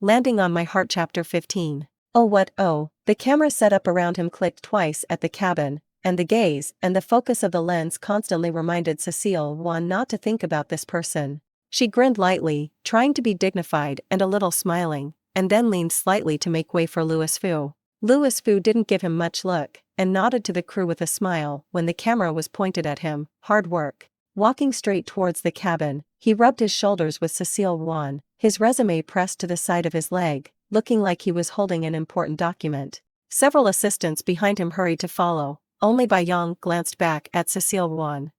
landing on my heart. Chapter 15. Oh what oh, the camera set up around him clicked twice at the cabin, and the gaze and the focus of the lens constantly reminded Cecile Ruan not to think about this person. She grinned lightly, trying to be dignified and a little smiling, and then leaned slightly to make way for Louis Fu. Louis Fu didn't give him much look, and nodded to the crew with a smile when the camera was pointed at him. Hard work. Walking straight towards the cabin, he rubbed his shoulders with Cecile Ruan, his resume pressed to the side of his leg, looking like he was holding an important document. Several assistants behind him hurried to follow, only Baiyang glanced back at Cecile Ruan.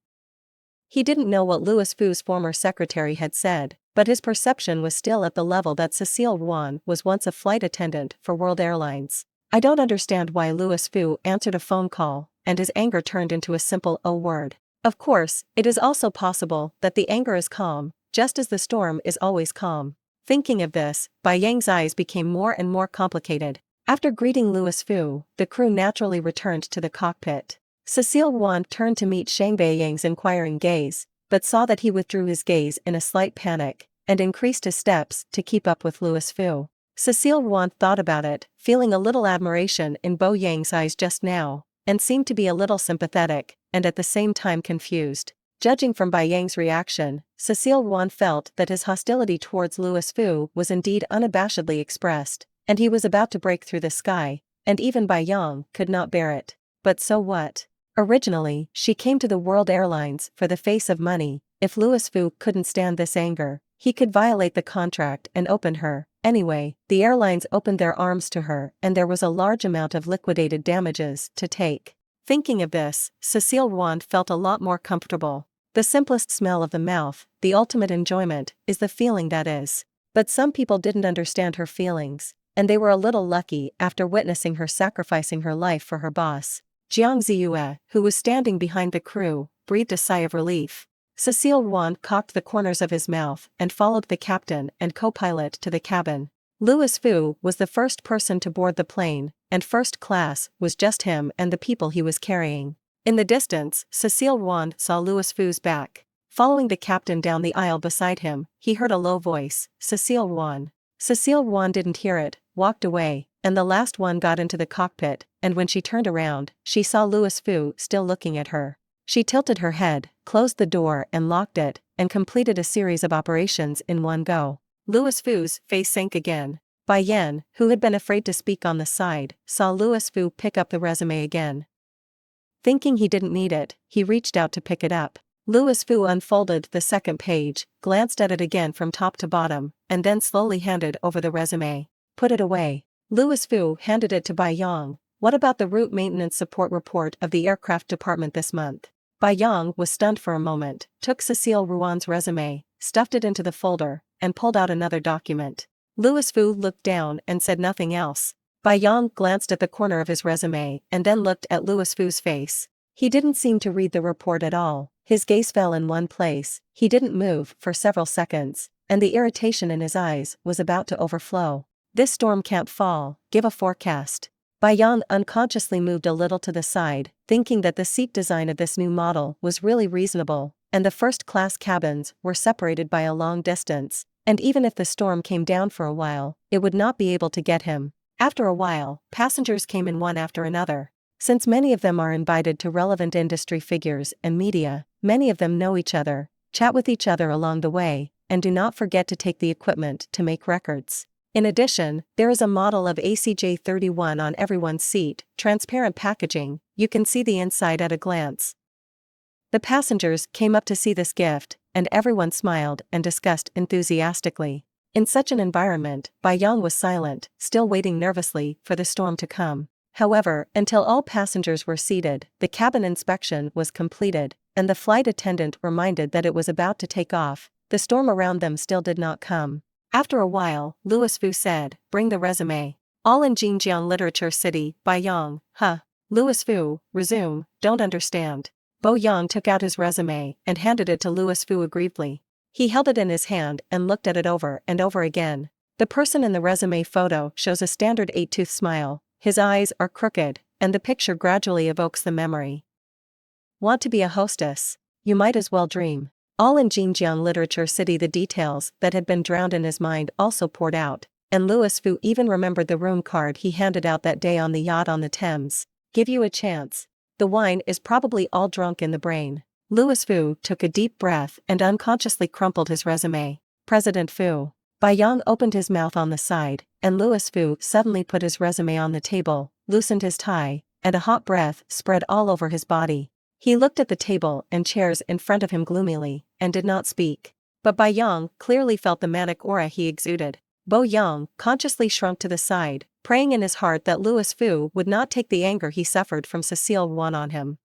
He didn't know what Louis Fu's former secretary had said, but his perception was still at the level that Cecile Ruan was once a flight attendant for World Airlines. I don't understand why Louis Fu answered a phone call, and his anger turned into a simple "oh" word. Of course, it is also possible that the anger is calm, just as the storm is always calm. Thinking of this, Baiyang's eyes became more and more complicated. After greeting Louis Fu, the crew naturally returned to the cockpit. Cecile Ruan turned to meet Shang Baiyang's inquiring gaze, but saw that he withdrew his gaze in a slight panic, and increased his steps to keep up with Louis Fu. Cecile Ruan thought about it, feeling a little admiration in Baiyang's eyes just now, and seemed to be a little sympathetic, and at the same time confused. Judging from Baiyang's reaction, Cecile Ruan felt that his hostility towards Louis Fu was indeed unabashedly expressed, and he was about to break through the sky, and even Baiyang could not bear it. But so what? Originally, she came to the World Airlines for the face of money. If Louis Fu couldn't stand this anger, he could violate the contract and open her. Anyway, the airlines opened their arms to her and there was a large amount of liquidated damages to take. Thinking of this, Cecile Ruan felt a lot more comfortable. The simplest smell of the mouth, the ultimate enjoyment, is the feeling that is. But some people didn't understand her feelings, and they were a little lucky after witnessing her sacrificing her life for her boss. Jiang Ziyue, who was standing behind the crew, breathed a sigh of relief. Cecile Ruan cocked the corners of his mouth and followed the captain and co-pilot to the cabin. Louis Fu was the first person to board the plane, and first class was just him and the people he was carrying. In the distance, Cecile Ruan saw Louis Fu's back. Following the captain down the aisle beside him, he heard a low voice, "Cecile Ruan." Cecile Ruan didn't hear it, walked away, and the last one got into the cockpit, and when she turned around, she saw Louis Fu still looking at her. She tilted her head, closed the door and locked it, and completed a series of operations in one go. Louis Fu's face sank again. Baiyang, who had been afraid to speak on the side, saw Louis Fu pick up the resume again. Thinking he didn't need it, he reached out to pick it up. Louis Fu unfolded the second page, glanced at it again from top to bottom, and then slowly handed over the resume. "Put it away." Louis Fu handed it to Baiyang. "What about the route maintenance support report of the aircraft department this month?" Baiyang was stunned for a moment, took Cecile Ruan's resume, stuffed it into the folder, and pulled out another document. Louis Fu looked down and said nothing else. Baiyang glanced at the corner of his resume and then looked at Louis Fu's face. He didn't seem to read the report at all. His gaze fell in one place, he didn't move for several seconds, and the irritation in his eyes was about to overflow. "This storm can't fall, give a forecast." Baiyang unconsciously moved a little to the side, thinking that the seat design of this new model was really reasonable, and the first-class cabins were separated by a long distance, and even if the storm came down for a while, it would not be able to get him. After a while, passengers came in one after another. Since many of them are invited to relevant industry figures and media, many of them know each other, chat with each other along the way, and do not forget to take the equipment to make records. In addition, there is a model of ACJ31 on everyone's seat, transparent packaging, you can see the inside at a glance. The passengers came up to see this gift, and everyone smiled and discussed enthusiastically. In such an environment, Baiyang was silent, still waiting nervously for the storm to come. However, until all passengers were seated, the cabin inspection was completed, and the flight attendant reminded that it was about to take off. The storm around them still did not come. After a while, Louis Fu said, "Bring the resume." "All in Xinjiang Literature City, Baiyang." "Huh." Louis Fu, resume, "Don't understand." Baiyang took out his resume and handed it to Louis Fu aggrievedly. He held it in his hand and looked at it over and over again. The person in the resume photo shows a standard 8-tooth smile, his eyes are crooked, and the picture gradually evokes the memory. Want to be a hostess? You might as well dream. All in Xinjiang Literature City. The details that had been drowned in his mind also poured out. And Louis Fu even remembered the room card he handed out that day on the yacht on the Thames. Give you a chance. The wine is probably all drunk in the brain. Louis Fu took a deep breath and unconsciously crumpled his resume. President Fu. Bai Yang opened his mouth on the side, and Louis Fu suddenly put his resume on the table, loosened his tie, and a hot breath spread all over his body. He looked at the table and chairs in front of him gloomily, and did not speak. But Bai Yang clearly felt the manic aura he exuded. Bo Yang consciously shrunk to the side, praying in his heart that Louis Fu would not take the anger he suffered from Cecile Ruan on him.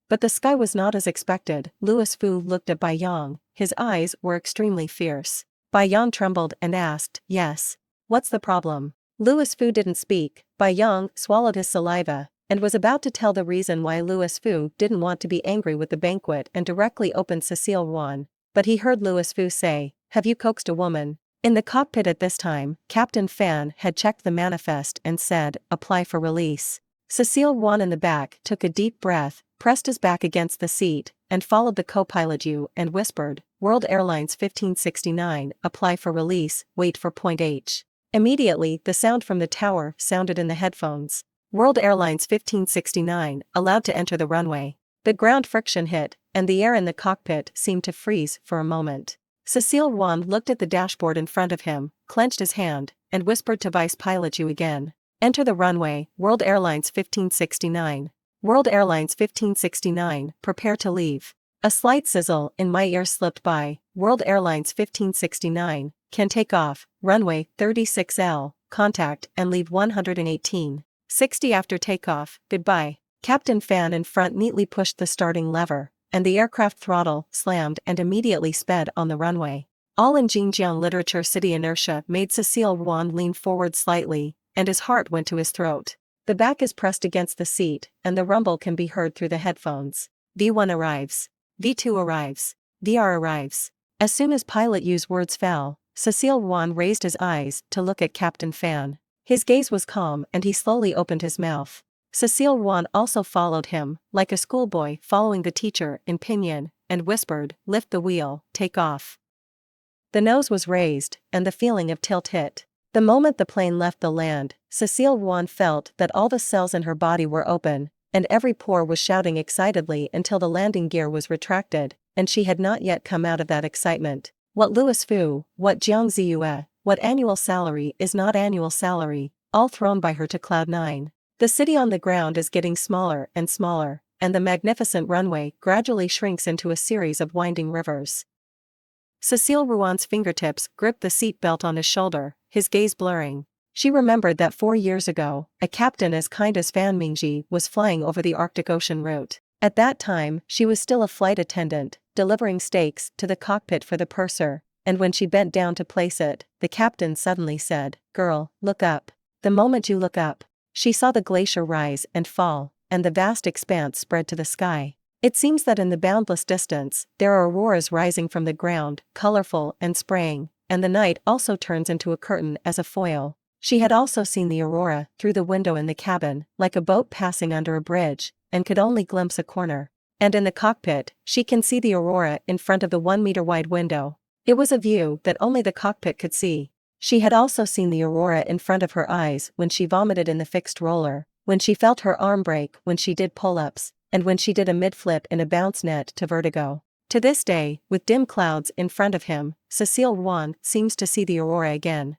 But the sky was not as expected. Louis Fu looked at Bai Yang. His eyes were extremely fierce. Bai Yang trembled and asked, "Yes. What's the problem?" Louis Fu didn't speak. Bai Yang swallowed his saliva, and was about to tell the reason why Louis Fu didn't want to be angry with the banquet and directly opened Cecile Ruan. But he heard Louis Fu say, "Have you coaxed a woman?" In the cockpit at this time, Captain Fan had checked the manifest and said, "Apply for release." Cecile Ruan in the back took a deep breath, pressed his back against the seat, and followed the co-pilot you and whispered, "World Airlines 1569, apply for release, wait for point H." Immediately, the sound from the tower sounded in the headphones. World Airlines 1569, allowed to enter the runway. The ground friction hit, and the air in the cockpit seemed to freeze for a moment. Cecile Ruan looked at the dashboard in front of him, clenched his hand, and whispered to Vice Pilot you again. "Enter the runway, World Airlines 1569. World Airlines 1569, prepare to leave." A slight sizzle in my ear slipped by. World Airlines 1569, can take off, runway 36L, contact and leave 118.60 after takeoff, goodbye. Captain Fan in front neatly pushed the starting lever, and the aircraft throttle slammed and immediately sped on the runway. All in Xinjiang literature city inertia made Cecile Ruan lean forward slightly, and his heart went to his throat. The back is pressed against the seat, and the rumble can be heard through the headphones. V1 arrives. V2 arrives. VR arrives. As soon as Pilot Yu's words fell, Cecile Ruan raised his eyes to look at Captain Fan. His gaze was calm and he slowly opened his mouth. Cecile Ruan also followed him, like a schoolboy following the teacher in pinyin, and whispered, "Lift the wheel, take off." The nose was raised, and the feeling of tilt hit. The moment the plane left the land, Cecile Ruan felt that all the cells in her body were open, and every pore was shouting excitedly until the landing gear was retracted, and she had not yet come out of that excitement. What Louis Fu, what Jiang Ziyue, what annual salary is not annual salary, all thrown by her to cloud 9. The city on the ground is getting smaller and smaller, and the magnificent runway gradually shrinks into a series of winding rivers. Cecile Ruan's fingertips gripped the seat belt on his shoulder, his gaze blurring. She remembered that 4 years ago, a captain as kind as Fan Mingji was flying over the Arctic Ocean route. At that time, she was still a flight attendant, delivering steaks to the cockpit for the purser, and when she bent down to place it, the captain suddenly said, "Girl, look up." The moment you look up, she saw the glacier rise and fall, and the vast expanse spread to the sky. It seems that in the boundless distance, there are auroras rising from the ground, colorful and spraying, and the night also turns into a curtain as a foil. She had also seen the aurora through the window in the cabin, like a boat passing under a bridge, and could only glimpse a corner. And in the cockpit, she can see the aurora in front of the 1-meter-wide window. It was a view that only the cockpit could see. She had also seen the aurora in front of her eyes when she vomited in the fixed roller, when she felt her arm break when she did pull-ups, and when she did a mid-flip in a bounce net to vertigo. To this day, with dim clouds in front of him, Cecile Ruan seems to see the aurora again.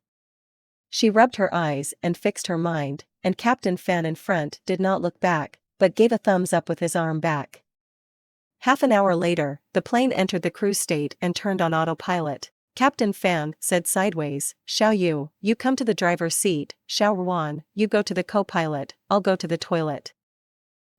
She rubbed her eyes and fixed her mind, and Captain Fan in front did not look back, but gave a thumbs up with his arm back. Half an hour later, the plane entered the cruise state and turned on autopilot. Captain Fan said sideways, "Xiao Yu, you come to the driver's seat, Xiao Ruan, you go to the co-pilot, I'll go to the toilet."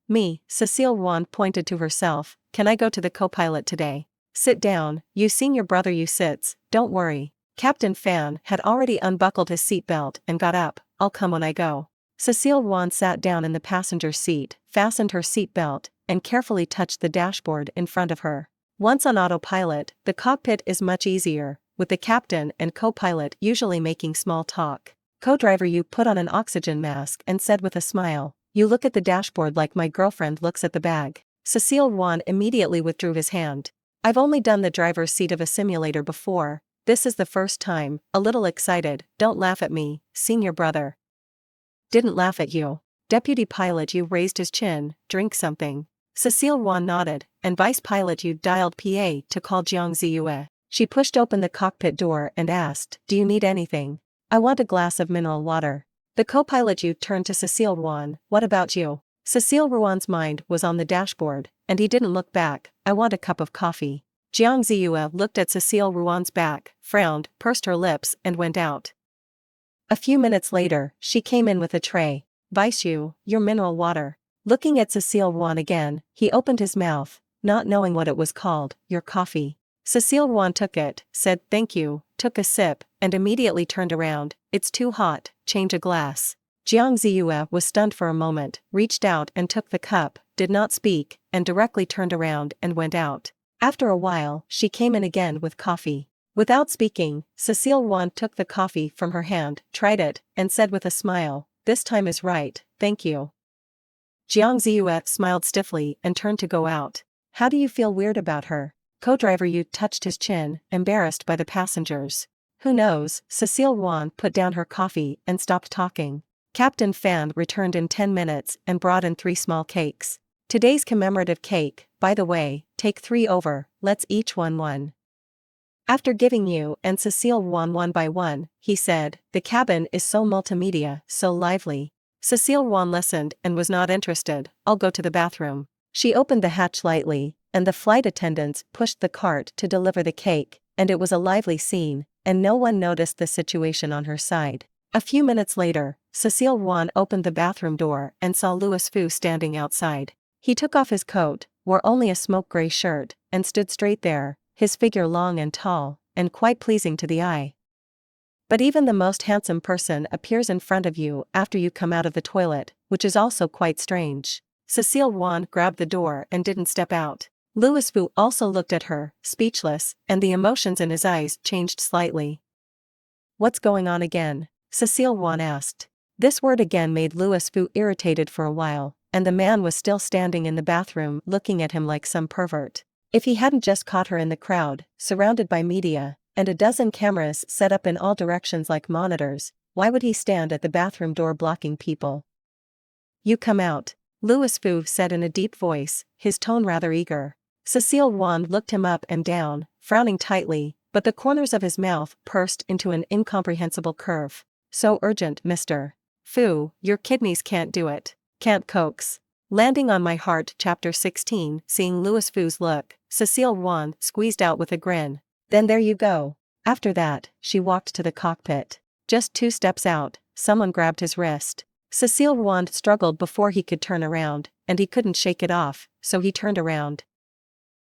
"Me," Cecile Ruan pointed to herself, "can I go to the co-pilot today?" "Sit down, you seen your brother you sits, don't worry." Captain Fan had already unbuckled his seatbelt and got up, "I'll come when I go." Cecile Ruan sat down in the passenger seat, fastened her seatbelt, and carefully touched the dashboard in front of her. Once on autopilot, the cockpit is much easier, with the captain and co-pilot usually making small talk. Co-driver Yu put on an oxygen mask and said with a smile, "You look at the dashboard like my girlfriend looks at the bag." Cecile Ruan immediately withdrew his hand. "I've only done the driver's seat of a simulator before, This is the first time, a little excited. Don't laugh at me, senior brother. Didn't laugh at you. Deputy pilot Yu raised his chin. Drink something. Cecile Ruan nodded, and Vice Pilot Yu dialed PA to call Jiang Ziyue. She pushed open the cockpit door and asked, "Do you need anything?" "I want a glass of mineral water." The co-pilot Yu turned to Cecile Ruan. "What about you?" Cecile Ruan's mind was on the dashboard, and he didn't look back. "I want a cup of coffee." Jiang Ziyue looked at Cecile Ruan's back, frowned, pursed her lips and went out. A few minutes later, she came in with a tray. "Vice Yu, your mineral water." Looking at Cecile Ruan again, he opened his mouth, not knowing what it was called. "Your coffee." Cecile Ruan took it, said thank you, took a sip, and immediately turned around. "It's too hot, change a glass." Jiang Ziyue was stunned for a moment, reached out and took the cup, did not speak, and directly turned around and went out. After a while, she came in again with coffee. Without speaking, Cecile Ruan took the coffee from her hand, tried it, and said with a smile, "This time is right, thank you." Jiang Ziyue smiled stiffly and turned to go out. "How do you feel weird about her?" Co-driver Yu touched his chin, embarrassed by the passengers. "Who knows?" Cecile Ruan put down her coffee and stopped talking. Captain Fan returned in 10 minutes and brought in 3 small cakes. "Today's commemorative cake, by the way, take 3 over, let's each one." After giving Yu and Cecile Ruan one by one, he said, "The cabin is so multimedia, so lively." Cecile Ruan listened and was not interested. "I'll go to the bathroom." She opened the hatch lightly, and the flight attendants pushed the cart to deliver the cake, and it was a lively scene, and no one noticed the situation on her side. A few minutes later, Cecile Ruan opened the bathroom door and saw Louis Fu standing outside. He took off his coat, wore only a smoke-gray shirt, and stood straight there, his figure long and tall, and quite pleasing to the eye. But even the most handsome person appears in front of you after you come out of the toilet, which is also quite strange. Cecile Ruan grabbed the door and didn't step out. Louis Fu also looked at her, speechless, and the emotions in his eyes changed slightly. "What's going on again?" Cecile Ruan asked. This word again made Louis Fu irritated for a while, and the man was still standing in the bathroom looking at him like some pervert. If he hadn't just caught her in the crowd, surrounded by media, and a dozen cameras set up in all directions like monitors, why would he stand at the bathroom door blocking people? "You come out," Louis Fu said in a deep voice, his tone rather eager. Cecile Ruan looked him up and down, frowning tightly, but the corners of his mouth pursed into an incomprehensible curve. "So urgent, Mr. Fu, your kidneys can't do it. Can't coax." Landing on my heart. Chapter 16. Seeing Louis Fu's look, Cecile Ruan squeezed out with a grin. "Then there you go." After that, she walked to the cockpit. Just 2 steps out, someone grabbed his wrist. Cecile Ruan struggled before he could turn around, and he couldn't shake it off, so he turned around.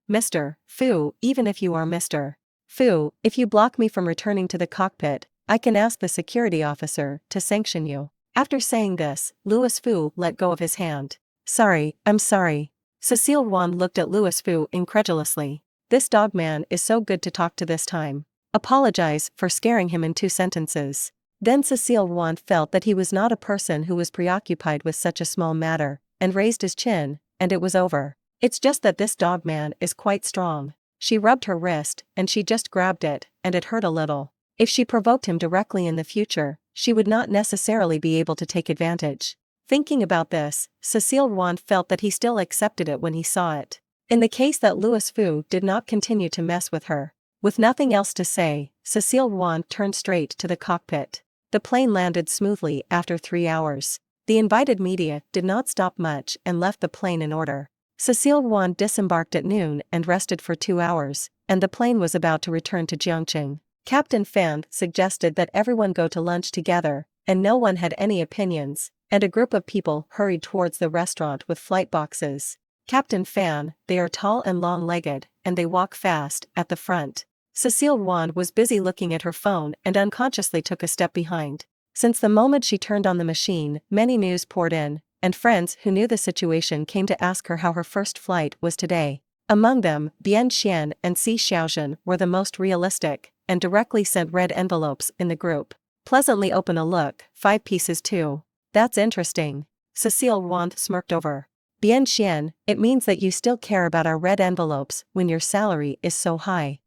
"Mr. Fu, even if you are Mr. Fu, if you block me from returning to the cockpit, I can ask the security officer to sanction you." After saying this, Louis Fu let go of his hand. "Sorry, I'm sorry." Cecile Ruan looked at Louis Fu incredulously. "This dog man is so good to talk to this time. Apologize for scaring him in 2 sentences. Then Cecile Ruan felt that he was not a person who was preoccupied with such a small matter, and raised his chin, and it was over. "It's just that this dog man is quite strong." She rubbed her wrist, and she just grabbed it, and it hurt a little. If she provoked him directly in the future, she would not necessarily be able to take advantage. Thinking about this, Cecile Ruan felt that he still accepted it when he saw it. In the case that Louis Fu did not continue to mess with her. With nothing else to say, Cecile Ruan turned straight to the cockpit. The plane landed smoothly after 3 hours. The invited media did not stop much and left the plane in order. Cecile Ruan disembarked at noon and rested for 2 hours, and the plane was about to return to Jiangqing. Captain Fan suggested that everyone go to lunch together, and no one had any opinions, and a group of people hurried towards the restaurant with flight boxes. Captain Fan, they are tall and long-legged, and they walk fast, at the front. Cecile Ruan was busy looking at her phone and unconsciously took a step behind. Since the moment she turned on the machine, many news poured in, and friends who knew the situation came to ask her how her first flight was today. Among them, Bian Xian and Si Xiaozhen were the most realistic, and directly sent red envelopes in the group. "Pleasantly open a look, 5 pieces too. That's interesting." Cecile Ruan smirked over. "Bian Xian, it means that you still care about our red envelopes when your salary is so high."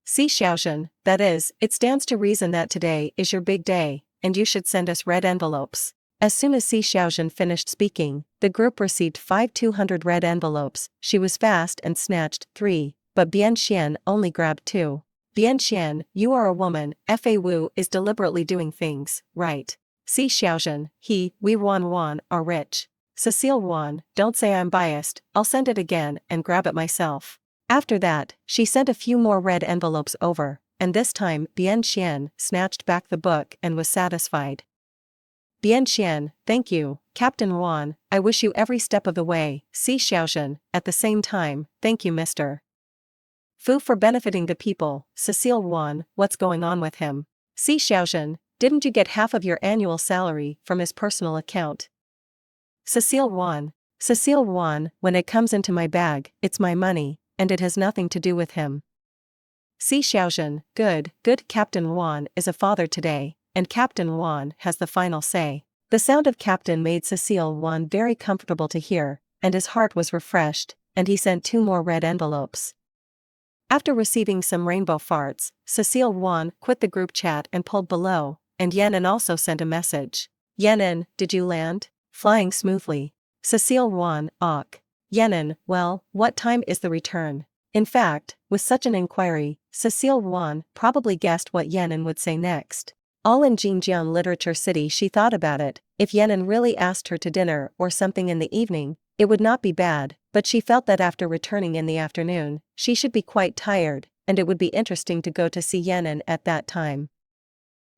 Si Xiaozhen, that is, it stands to reason that today is your big day, and you should send us red envelopes. As soon as Si Xiaozhen finished speaking, the group received 200 red envelopes. She was fast and snatched 3, but Bian Xian only grabbed 2. Bian Xian, you are a woman, Fa Wu is deliberately doing things, right? Si Xiaozhen, we Ruan are rich. Cecile Ruan, don't say I'm biased, I'll send it again and grab it myself. After that, she sent a few more red envelopes over, and this time Bian Xian snatched back the book and was satisfied. Bian Xian, thank you, Captain Ruan, I wish you every step of the way. Si Xiaozhen, at the same time, thank you Mr. Fu for benefiting the people. Cecile Ruan, what's going on with him? Si Xiaozhen, didn't you get half of your annual salary from his personal account? Cecile Ruan, when it comes into my bag, it's my money, and it has nothing to do with him. Si Xiaozhen, good, Captain Ruan is a father today, and Captain Ruan has the final say. The sound of Captain made Cecile Ruan very comfortable to hear, and his heart was refreshed, and he sent 2 more red envelopes. After receiving some rainbow farts, Cecile Ruan quit the group chat and pulled below, and Yenin also sent a message. Yenin, did you land? Flying smoothly. Cecile Ruan, awk. Yenin, well, what time is the return? In fact, with such an inquiry, Cecile Ruan probably guessed what Yenin would say next. All in Xinjiang Literature City she thought about it, if Yenin really asked her to dinner or something in the evening, it would not be bad, but she felt that after returning in the afternoon, she should be quite tired, and it would be interesting to go to see Yenin at that time.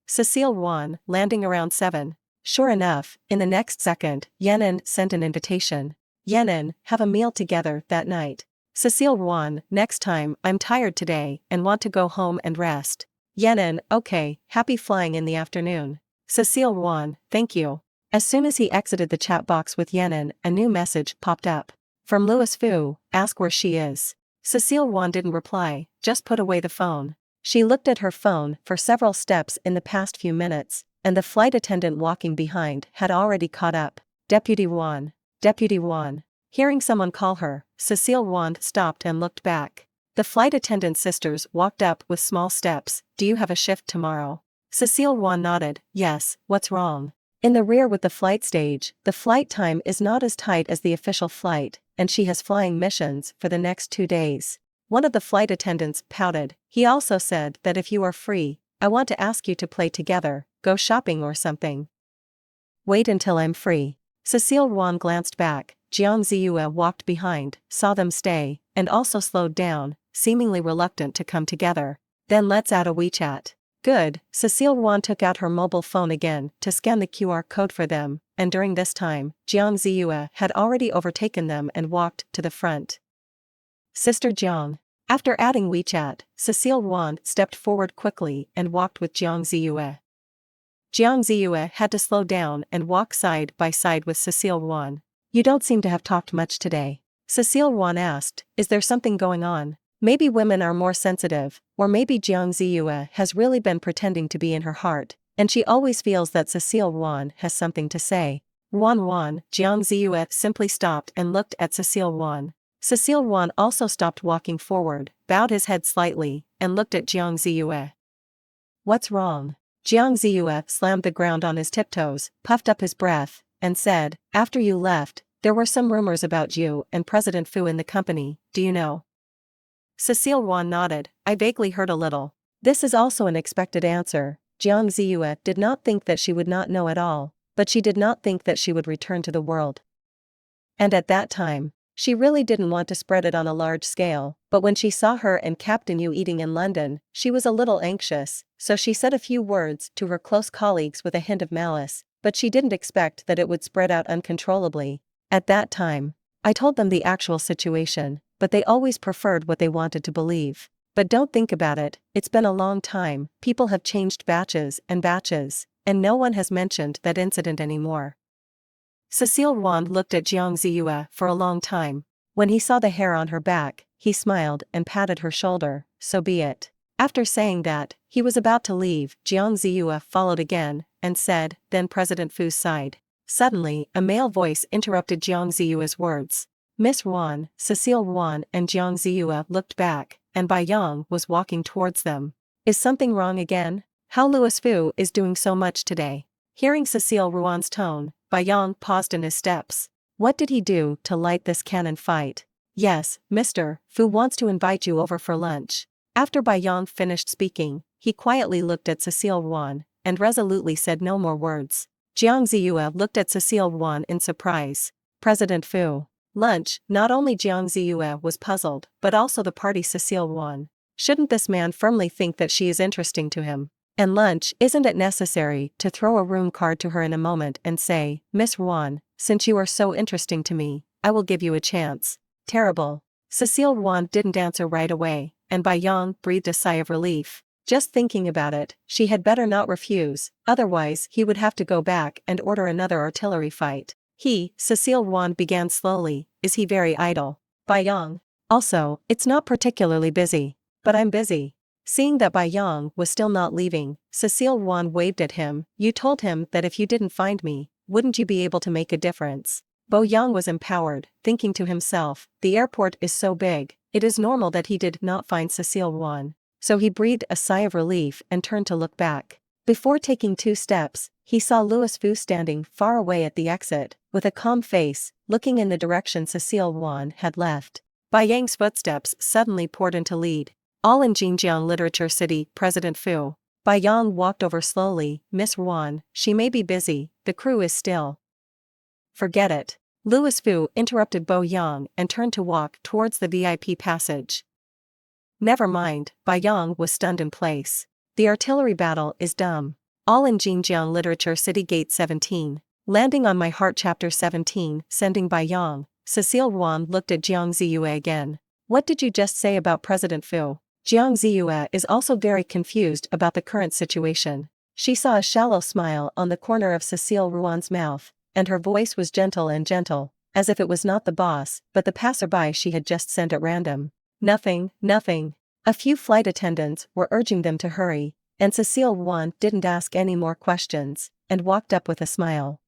Cecile Ruan, landing around 7. Sure enough, in the next second, Yenin sent an invitation. Yenin, have a meal together that night. Cecile Ruan, next time, I'm tired today and want to go home and rest. Yenin, okay, happy flying in the afternoon. Cecile Ruan, thank you. As soon as he exited the chat box with Yenin, a new message popped up. From Louis Fu, ask where she is. Cecile Ruan didn't reply, just put away the phone. She looked at her phone for several steps in the past few minutes, and the flight attendant walking behind had already caught up. Deputy Ruan. Hearing someone call her, Cecile Ruan stopped and looked back. The flight attendant's sisters walked up with small steps. Do you have a shift tomorrow? Cecile Ruan nodded, yes, what's wrong? In the rear with the flight stage, the flight time is not as tight as the official flight, and she has flying missions for the next 2 days. One of the flight attendants pouted. He also said that if you are free, I want to ask you to play together, go shopping or something. Wait until I'm free. Cecile Ruan glanced back. Jiang Ziyue walked behind, saw them stay, and also slowed down, seemingly reluctant to come together. Then let's add a WeChat. Good. Cecile Ruan took out her mobile phone again to scan the QR code for them, and during this time, Jiang Ziyue had already overtaken them and walked to the front. Sister Jiang. After adding WeChat, Cecile Ruan stepped forward quickly and walked with Jiang Ziyue. Jiang Ziyue had to slow down and walk side by side with Cecile Ruan. You don't seem to have talked much today. Cecile Ruan asked, is there something going on? Maybe women are more sensitive, or maybe Jiang Ziyue has really been pretending to be in her heart, and she always feels that Cecile Ruan has something to say. Ruan, Jiang Ziyue simply stopped and looked at Cecile Ruan. Cecile Ruan also stopped walking forward, bowed his head slightly, and looked at Jiang Ziyue. What's wrong? Jiang Ziyue slammed the ground on his tiptoes, puffed up his breath, and said, after you left, there were some rumors about you and President Fu in the company, do you know? Cecile Ruan nodded, I vaguely heard a little. This is also an expected answer. Jiang Ziyue did not think that she would not know at all, but she did not think that she would return to the world. And at that time, she really didn't want to spread it on a large scale, but when she saw her and Captain Yu eating in London, she was a little anxious, so she said a few words to her close colleagues with a hint of malice, but she didn't expect that it would spread out uncontrollably. At that time, I told them the actual situation, but they always preferred what they wanted to believe. But don't think about it, it's been a long time, people have changed batches, and no one has mentioned that incident anymore. Cecile Ruan looked at Jiang Ziyue for a long time. When he saw the hair on her back, he smiled and patted her shoulder, so be it. After saying that, he was about to leave, Jiang Ziyue followed again, and said, then President Fu's side. Suddenly, a male voice interrupted Jiang Ziyue's words. Miss Ruan, Cecile Ruan and Jiang Ziyue looked back, and Bai Yang was walking towards them. Is something wrong again? How Louis Fu is doing so much today? Hearing Cecile Ruan's tone, Bai Yang paused in his steps. What did he do to light this cannon fight? Yes, Mr. Fu wants to invite you over for lunch. After Bai Yang finished speaking, he quietly looked at Cecile Ruan, and resolutely said no more words. Jiang Ziyue looked at Cecile Ruan in surprise. President Fu. Lunch. Not only Jiang Ziyue was puzzled, but also the party Cecile Ruan. Shouldn't this man firmly think that she is interesting to him? And lunch, isn't it necessary to throw a room card to her in a moment and say, Miss Ruan, since you are so interesting to me, I will give you a chance. Terrible. Cecile Ruan didn't answer right away, and Bai Yang breathed a sigh of relief. Just thinking about it, she had better not refuse, otherwise he would have to go back and order another artillery fight. Cecile Ruan began slowly, is he very idle? Bai Yang. Also, it's not particularly busy. But I'm busy. Seeing that Bai Yang was still not leaving, Cecile Ruan waved at him. You told him that if you didn't find me, wouldn't you be able to make a difference? Bo Yang was empowered, thinking to himself, the airport is so big, it is normal that he did not find Cecile Ruan. So he breathed a sigh of relief and turned to look back. Before taking 2 steps, he saw Louis Fu standing far away at the exit, with a calm face, looking in the direction Cecile Ruan had left. Bai Yang's footsteps suddenly poured into lead. All in Xinjiang Literature City, President Fu. Bai Yang walked over slowly. Miss Ruan, she may be busy, the crew is still. Forget it. Louis Fu interrupted Bo Yang and turned to walk towards the VIP passage. Never mind, Bai Yang was stunned in place. The artillery battle is dumb. All in Xinjiang Literature City Gate 17. Landing on my heart Chapter 17, sending Bai Yang. Cecile Ruan looked at Jiang Ziyue again. What did you just say about President Fu? Jiang Ziyue is also very confused about the current situation. She saw a shallow smile on the corner of Cecile Ruan's mouth, and her voice was gentle, as if it was not the boss, but the passerby she had just sent at random. Nothing. A few flight attendants were urging them to hurry, and Cecile Ruan didn't ask any more questions, and walked up with a smile.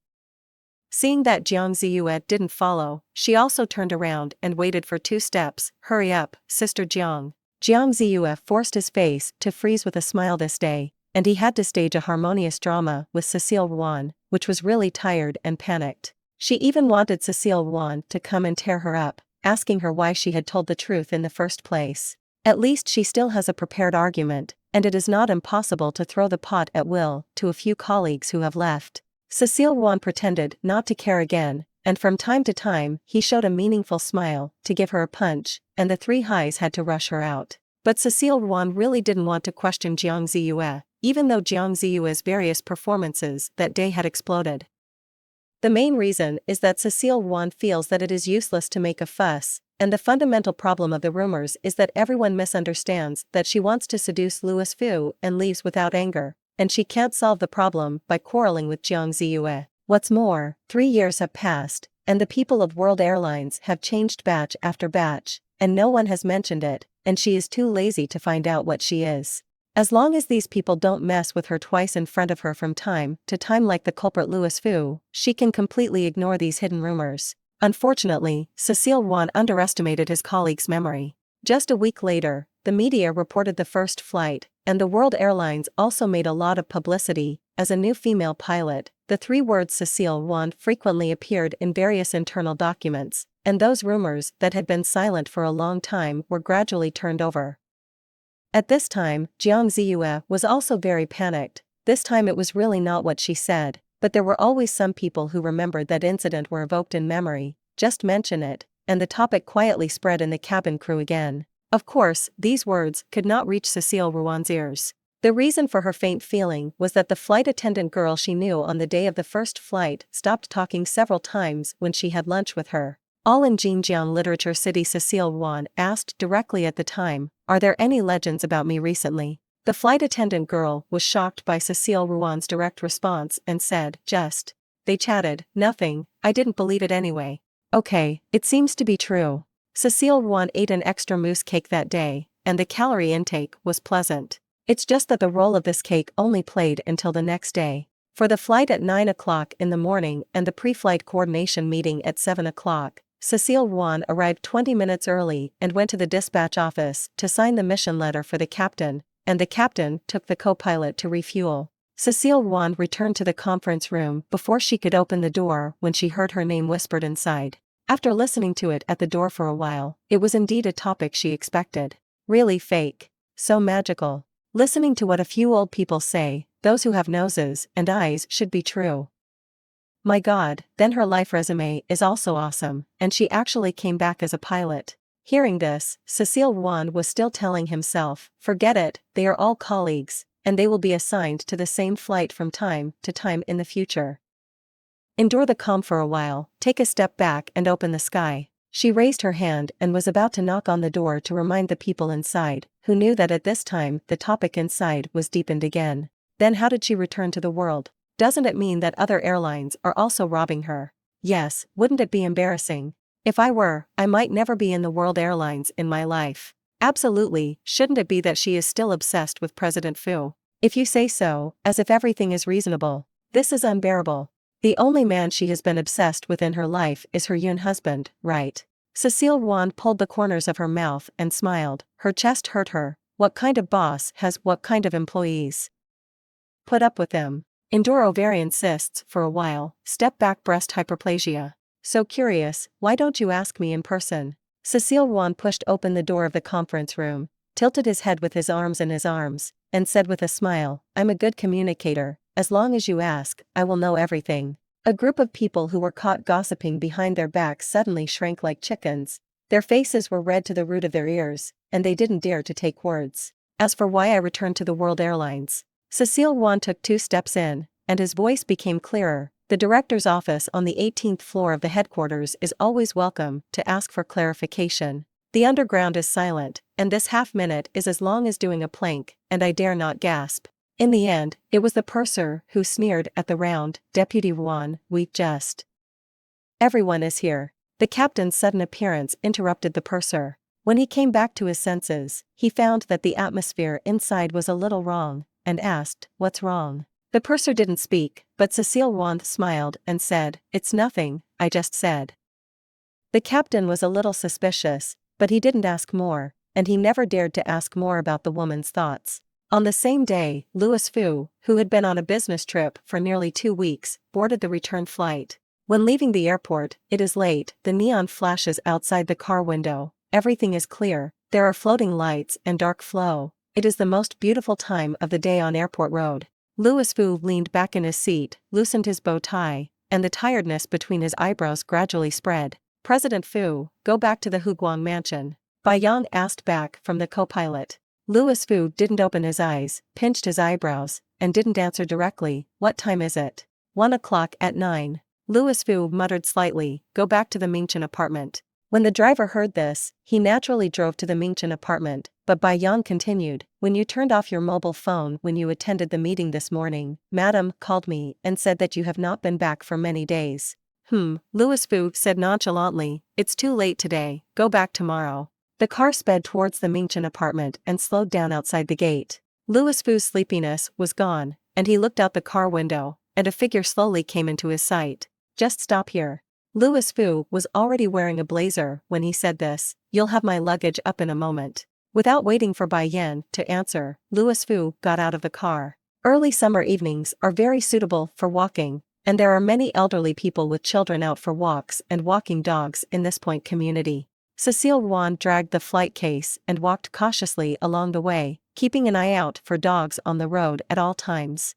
Seeing that Jiang Ziyue didn't follow, she also turned around and waited for 2 steps. Hurry up, Sister Jiang. Jiang Ziyue forced his face to freeze with a smile this day, and he had to stage a harmonious drama with Cecile Ruan, which was really tired and panicked. She even wanted Cecile Ruan to come and tear her up, asking her why she had told the truth in the first place. At least she still has a prepared argument, and it is not impossible to throw the pot at will to a few colleagues who have left. Cecile Ruan pretended not to care again, and from time to time he showed a meaningful smile to give her a punch, and the 3 highs had to rush her out. But Cecile Ruan really didn't want to question Jiang Ziyue, even though Jiang Ziyue's various performances that day had exploded. The main reason is that Cecile Ruan feels that it is useless to make a fuss, and the fundamental problem of the rumors is that everyone misunderstands that she wants to seduce Louis Fu and leaves without anger, and she can't solve the problem by quarreling with Jiang Ziyue. What's more, 3 years have passed, and the people of World Airlines have changed batch after batch, and no one has mentioned it, and she is too lazy to find out what she is. As long as these people don't mess with her twice in front of her from time to time like the culprit Louis Fu, she can completely ignore these hidden rumors. Unfortunately, Cecile Ruan underestimated his colleague's memory. Just a week later, the media reported the first flight, and the World Airlines also made a lot of publicity as a new female pilot. The 3 words Cecile Ruan frequently appeared in various internal documents, and those rumors that had been silent for a long time were gradually turned over. At this time, Jiang Ziyue was also very panicked. This time it was really not what she said, but there were always some people who remembered that incident were evoked in memory. Just mention it, and the topic quietly spread in the cabin crew again. Of course, these words could not reach Cecile Ruan's ears. The reason for her faint feeling was that the flight attendant girl she knew on the day of the first flight stopped talking several times when she had lunch with her. All in Xinjiang Literature City Cecile Ruan asked directly at the time, are there any legends about me recently? The flight attendant girl was shocked by Cecile Ruan's direct response and said, just. They chatted, nothing, I didn't believe it anyway. Okay, it seems to be true. Cecile Ruan ate an extra mousse cake that day, and the calorie intake was pleasant. It's just that the role of this cake only played until the next day. For the flight at 9 o'clock in the morning and the pre-flight coordination meeting at 7 o'clock, Cecile Ruan arrived 20 minutes early and went to the dispatch office to sign the mission letter for the captain, and the captain took the co-pilot to refuel. Cecile Ruan returned to the conference room before she could open the door when she heard her name whispered inside. After listening to it at the door for a while, it was indeed a topic she expected. Really fake. So magical. Listening to what a few old people say, those who have noses and eyes should be true. My God, then her life resume is also awesome, and she actually came back as a pilot. Hearing this, Cecile Ruan was still telling himself, forget it, they are all colleagues, and they will be assigned to the same flight from time to time in the future. Endure the calm for a while, take a step back and open the sky. She raised her hand and was about to knock on the door to remind the people inside, who knew that at this time the topic inside was deepened again. Then how did she return to the world? Doesn't it mean that other airlines are also robbing her? Yes, wouldn't it be embarrassing? If I were, I might never be in the World Airlines in my life. Absolutely, shouldn't it be that she is still obsessed with President Fu? If you say so, as if everything is reasonable. This is unbearable. The only man she has been obsessed with in her life is her young husband, right? Cecile Ruan pulled the corners of her mouth and smiled. Her chest hurt her. What kind of boss has what kind of employees? Put up with them. Endure ovarian cysts for a while, step back breast hyperplasia. So curious, why don't you ask me in person? Cecile Ruan pushed open the door of the conference room, tilted his head with his arms in his arms, and said with a smile, I'm a good communicator. As long as you ask, I will know everything. A group of people who were caught gossiping behind their backs suddenly shrank like chickens. Their faces were red to the root of their ears, and they didn't dare to take words. As for why I returned to the World Airlines, Cecile Ruan took 2 steps in, and his voice became clearer. The director's office on the 18th floor of the headquarters is always welcome to ask for clarification. The underground is silent, and this half-minute is as long as doing a plank, and I dare not gasp. In the end, it was the purser who sneered at the round, Deputy Ruan, we just. Everyone is here. The captain's sudden appearance interrupted the purser. When he came back to his senses, he found that the atmosphere inside was a little wrong, and asked, what's wrong? The purser didn't speak, but Cecile Ruan smiled and said, it's nothing, I just said. The captain was a little suspicious, but he didn't ask more, and he never dared to ask more about the woman's thoughts. On the same day, Louis Fu, who had been on a business trip for nearly 2 weeks, boarded the return flight. When leaving the airport, it is late, the neon flashes outside the car window, everything is clear, there are floating lights and dark flow. It is the most beautiful time of the day on Airport Road. Louis Fu leaned back in his seat, loosened his bow tie, and the tiredness between his eyebrows gradually spread. President Fu, go back to the Huguang mansion. Bai Yang asked back from the co-pilot. Louis Fu didn't open his eyes, pinched his eyebrows, and didn't answer directly. What time is it? 1 o'clock at 9. Louis Fu muttered slightly, go back to the Mingchen apartment. When the driver heard this, he naturally drove to the Mingchen apartment, but Bai Yang continued, when you turned off your mobile phone when you attended the meeting this morning, Madam called me and said that you have not been back for many days. Louis Fu said nonchalantly, it's too late today, go back tomorrow. The car sped towards the Mingchen apartment and slowed down outside the gate. Louis Fu's sleepiness was gone, and he looked out the car window, and a figure slowly came into his sight. Just stop here. Louis Fu was already wearing a blazer when he said this, you'll have my luggage up in a moment. Without waiting for Bai Yan to answer, Louis Fu got out of the car. Early summer evenings are very suitable for walking, and there are many elderly people with children out for walks and walking dogs in this point community. Cecile Ruan dragged the flight case and walked cautiously along the way, keeping an eye out for dogs on the road at all times.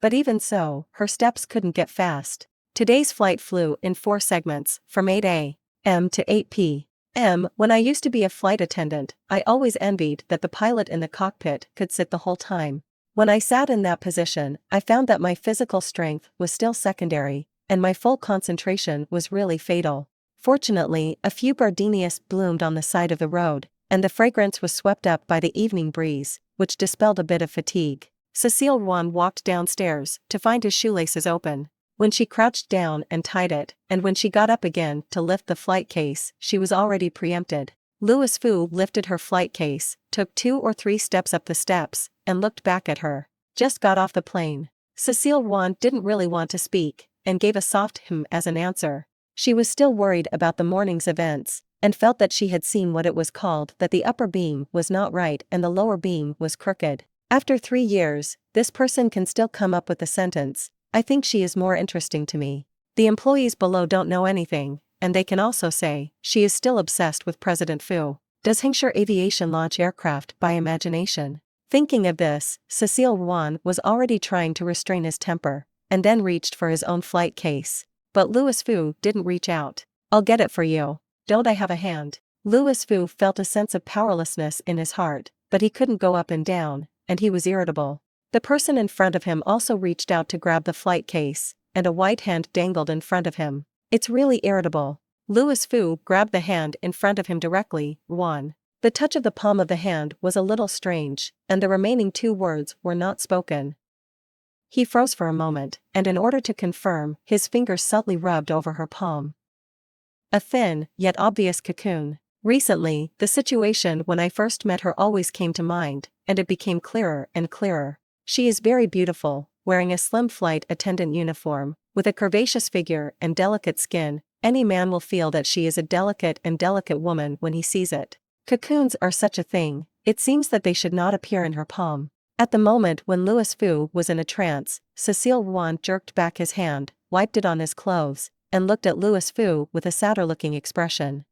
But even so, her steps couldn't get fast. Today's flight flew in 4 segments, from 8 a.m. to 8 p.m. When I used to be a flight attendant, I always envied that the pilot in the cockpit could sit the whole time. When I sat in that position, I found that my physical strength was still secondary, and my full concentration was really fatal. Fortunately, a few gardenias bloomed on the side of the road, and the fragrance was swept up by the evening breeze, which dispelled a bit of fatigue. Cecile Ruan walked downstairs to find his shoelaces open. When she crouched down and tied it, and when she got up again to lift the flight case, she was already preempted. Louis Fu lifted her flight case, took 2 or 3 steps up the steps, and looked back at her. Just got off the plane. Cecile Ruan didn't really want to speak, and gave a soft as an answer. She was still worried about the morning's events, and felt that she had seen what it was called that the upper beam was not right and the lower beam was crooked. After 3 years, this person can still come up with the sentence, "I think she is more interesting to me." The employees below don't know anything, and they can also say, "She is still obsessed with President Fu." Does Hengshi Aviation launch aircraft by imagination? Thinking of this, Cecile Ruan was already trying to restrain his temper, and then reached for his own flight case. But Louis Fu didn't reach out. "I'll get it for you. Don't I have a hand?" Louis Fu felt a sense of powerlessness in his heart, but he couldn't go up and down, and he was irritable. The person in front of him also reached out to grab the flight case, and a white hand dangled in front of him. "It's really irritable." Louis Fu grabbed the hand in front of him directly, "Ruan." The touch of the palm of the hand was a little strange, and the remaining 2 words were not spoken. He froze for a moment, and in order to confirm, his fingers subtly rubbed over her palm. A thin, yet obvious cocoon. Recently, the situation when I first met her always came to mind, and it became clearer and clearer. She is very beautiful, wearing a slim flight attendant uniform, with a curvaceous figure and delicate skin. Any man will feel that she is a delicate woman when he sees it. Cocoons are such a thing, it seems that they should not appear in her palm. At the moment when Louis Fu was in a trance, Cecile Ruan jerked back his hand, wiped it on his clothes, and looked at Louis Fu with a sadder-looking expression.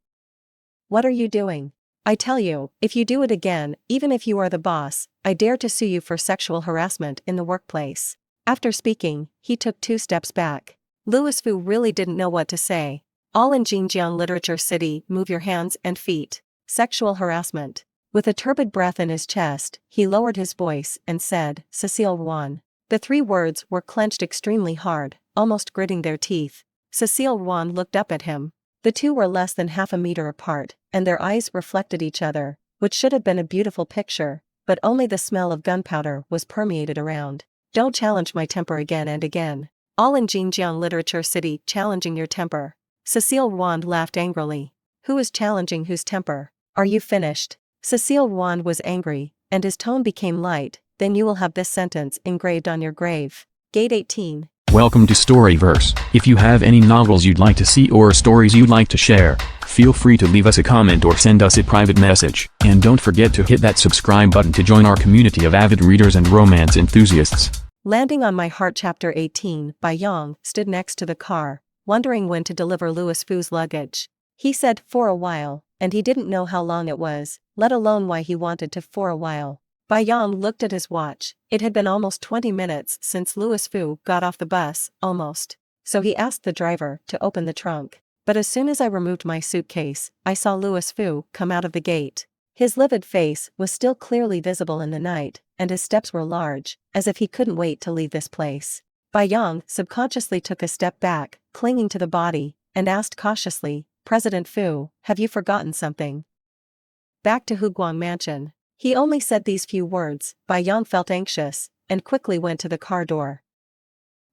"What are you doing? I tell you, if you do it again, even if you are the boss, I dare to sue you for sexual harassment in the workplace." After speaking, he took 2 steps back. Louis Fu really didn't know what to say. "All in Xinjiang Literature City, move your hands and feet. Sexual harassment." With a turbid breath in his chest, he lowered his voice and said, "Cecile Ruan." The 3 words were clenched extremely hard, almost gritting their teeth. Cecile Ruan looked up at him. The 2 were less than half a meter apart, and their eyes reflected each other, which should have been a beautiful picture, but only the smell of gunpowder was permeated around. "Don't challenge my temper again and again. All in Xinjiang Literature City challenging your temper." Cecile Ruan laughed angrily. "Who is challenging whose temper? Are you finished?" Cecile Ruan was angry, and his tone became light. "Then you will have this sentence engraved on your grave." Gate 18. Welcome to Storyverse. If you have any novels you'd like to see or stories you'd like to share, feel free to leave us a comment or send us a private message. And don't forget to hit that subscribe button to join our community of avid readers and romance enthusiasts. Landing on My Heart Chapter 18 by Yang stood next to the car, wondering when to deliver Louis Fu's luggage. He said, "For a while," and he didn't know how long it was, let alone why he wanted to "for a while." Yang looked at his watch. It had been almost 20 minutes since Louis Fu got off the bus, almost. So he asked the driver to open the trunk. But as soon as I removed my suitcase, I saw Louis Fu come out of the gate. His livid face was still clearly visible in the night, and his steps were large, as if he couldn't wait to leave this place. Yang subconsciously took a step back, clinging to the body, and asked cautiously, "President Fu, have you forgotten something?" "Back to Huguang Mansion." He only said these few words. Yang felt anxious, and quickly went to the car door.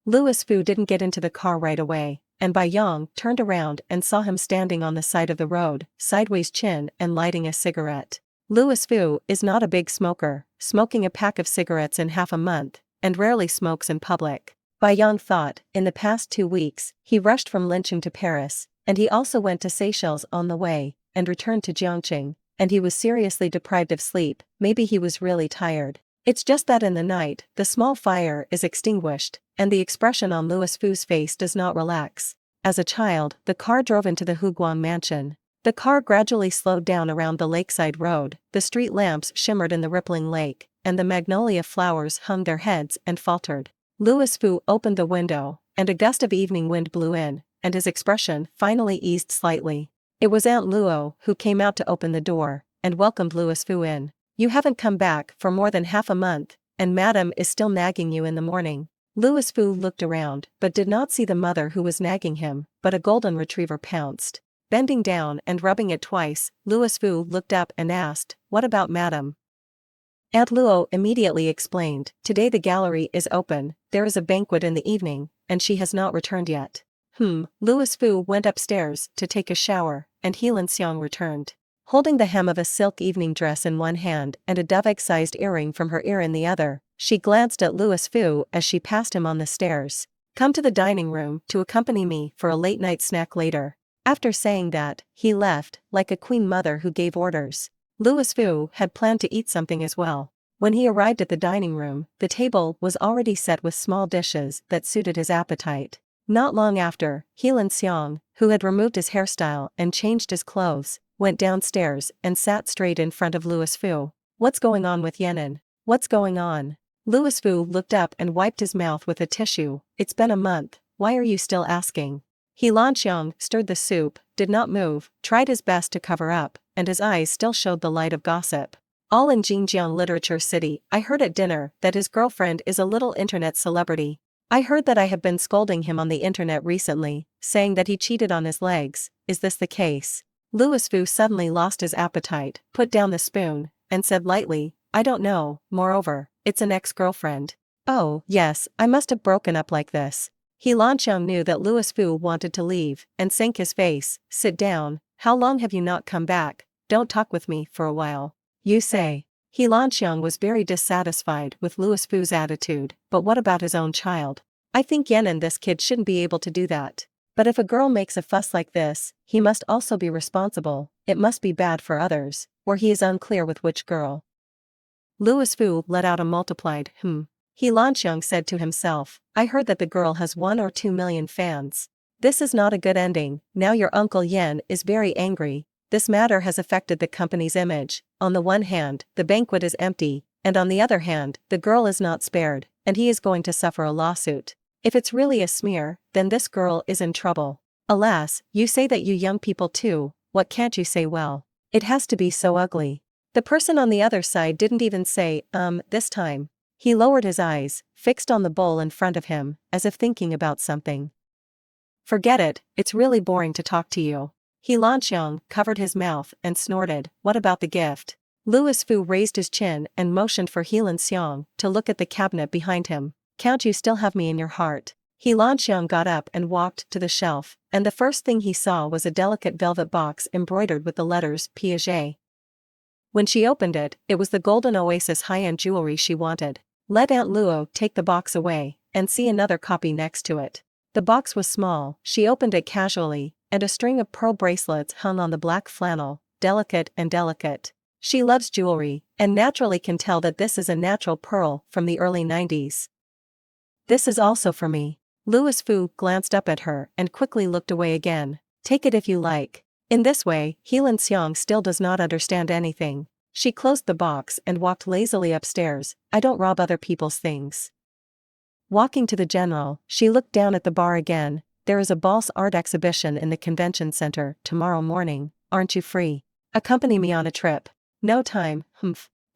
Louis Fu didn't get into the car right away, and Yang turned around and saw him standing on the side of the road, sideways chin and lighting a cigarette. Louis Fu is not a big smoker, smoking a pack of cigarettes in half a month, and rarely smokes in public. Yang thought, in the past 2 weeks, he rushed from Linqing to Paris, and he also went to Seychelles on the way, and returned to Jiangqing. And he was seriously deprived of sleep. Maybe he was really tired. It's just that in the night, the small fire is extinguished, and the expression on Louis Fu's face does not relax. As a child, the car drove into the Huguang Mansion. The car gradually slowed down around the lakeside road, the street lamps shimmered in the rippling lake, and the magnolia flowers hung their heads and faltered. Louis Fu opened the window, and a gust of evening wind blew in, and his expression finally eased slightly. It was Aunt Luo who came out to open the door, and welcomed Louis Fu in. "You haven't come back for more than half a month, and Madame is still nagging you in the morning." Louis Fu looked around, but did not see the mother who was nagging him, but a golden retriever pounced. Bending down and rubbing it twice, Louis Fu looked up and asked, "What about Madame?" Aunt Luo immediately explained, "Today the gallery is open, there is a banquet in the evening, and she has not returned yet." Louis Fu went upstairs to take a shower, and Helan Xiang returned. Holding the hem of a silk evening dress in one hand and a dove-egg-sized earring from her ear in the other, she glanced at Louis Fu as she passed him on the stairs. Come to the dining room to accompany me for a late-night snack later. After saying that, he left, like a queen mother who gave orders. Louis Vu had planned to eat something as well. When he arrived at the dining room, the table was already set with small dishes that suited his appetite. Not long after, Helan Xiong, who had removed his hairstyle and changed his clothes, went downstairs and sat straight in front of Louis Vu. What's going on with Yenin? What's going on? Louis Vu looked up and wiped his mouth with a tissue. It's been a month, why are you still asking? Helan Xiong stirred the soup, did not move, tried his best to cover up, and his eyes still showed the light of gossip. All in Jingjiang Literature City, I heard at dinner that his girlfriend is a little internet celebrity. I heard that I have been scolding him on the internet recently, saying that he cheated on his legs. Is this the case? Louis Vu suddenly lost his appetite, put down the spoon, and said lightly, I don't know, moreover, it's an ex-girlfriend. Oh, yes, I must have broken up like this. Helan Xiong knew that Louis Vu wanted to leave, and sank his face. Sit down, how long have you not come back? Don't talk with me for a while. You say. Helan Xiong was very dissatisfied with Louis Vu's attitude, but what about his own child? I think Yenin, this kid, shouldn't be able to do that. But if a girl makes a fuss like this, he must also be responsible. It must be bad for others, or he is unclear with which girl. Louis Vu let out a multiplied Helan Xiong said to himself, I heard that the girl has 1 or 2 million fans. This is not a good ending. Now your Uncle Yen is very angry. This matter has affected the company's image. On the one hand, the banquet is empty, and on the other hand, the girl is not spared, and he is going to suffer a lawsuit. If it's really a smear, then this girl is in trouble. Alas, you say that, you young people too, what can't you say well? It has to be so ugly. The person on the other side didn't even say, this time. He lowered his eyes, fixed on the bowl in front of him, as if thinking about something. Forget it, it's really boring to talk to you. Helan Xiong covered his mouth and snorted, what about the gift? Louis Vu raised his chin and motioned for Helan Xiong to look at the cabinet behind him. Count, you still have me in your heart. Helan Xiong got up and walked to the shelf, and the first thing he saw was a delicate velvet box embroidered with the letters Piaget. When she opened it, it was the golden oasis high-end jewelry she wanted. Let Aunt Luo take the box away, and see another copy next to it. The box was small, she opened it casually, and a string of pearl bracelets hung on the black flannel, delicate and delicate. She loves jewelry, and naturally can tell that this is a natural pearl from the early 90s. This is also for me. Louis Vu glanced up at her and quickly looked away again. Take it if you like. In this way, Helan Xiong still does not understand anything. She closed the box and walked lazily upstairs. I don't rob other people's things. Walking to the general, she looked down at the bar again. There is a Balse art exhibition in the convention center tomorrow morning. Aren't you free? Accompany me on a trip. No time,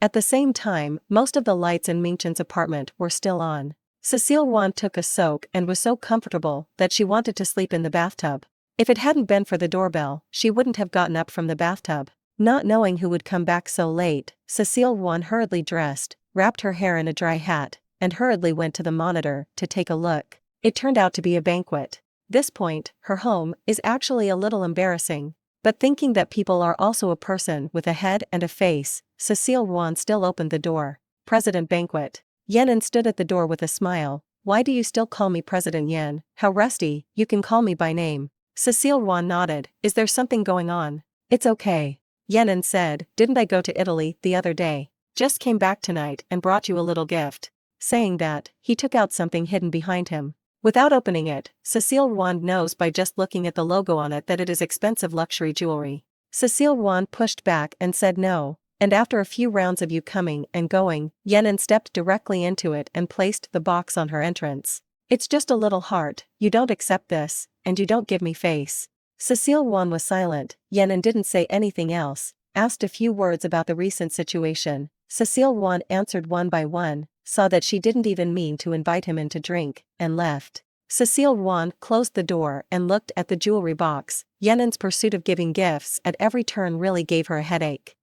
At the same time, most of the lights in Mingchen's apartment were still on. Cecile Ruan took a soak and was so comfortable that she wanted to sleep in the bathtub. If it hadn't been for the doorbell, she wouldn't have gotten up from the bathtub. Not knowing who would come back so late, Cecile Ruan hurriedly dressed, wrapped her hair in a dry hat, and hurriedly went to the monitor to take a look. It turned out to be a banquet. This point, her home, is actually a little embarrassing. But thinking that people are also a person with a head and a face, Cecile Ruan still opened the door. President Banquet. Yenin stood at the door with a smile. Why do you still call me President Yen? How rusty, you can call me by name. Cecile Ruan nodded. Is there something going on? It's okay. Yenin said, didn't I go to Italy the other day? Just came back tonight and brought you a little gift. Saying that, he took out something hidden behind him. Without opening it, Cecile Ruan knows by just looking at the logo on it that it is expensive luxury jewelry. Cecile Ruan pushed back and said no, and after a few rounds of you coming and going, Yenin stepped directly into it and placed the box on her entrance. It's just a little heart, you don't accept this, and you don't give me face. Cecile Ruan was silent. Yenin didn't say anything else, asked a few words about the recent situation. Cecile Ruan answered one by one, saw that she didn't even mean to invite him in to drink, and left. Cecile Ruan closed the door and looked at the jewelry box. Yenin's pursuit of giving gifts at every turn really gave her a headache.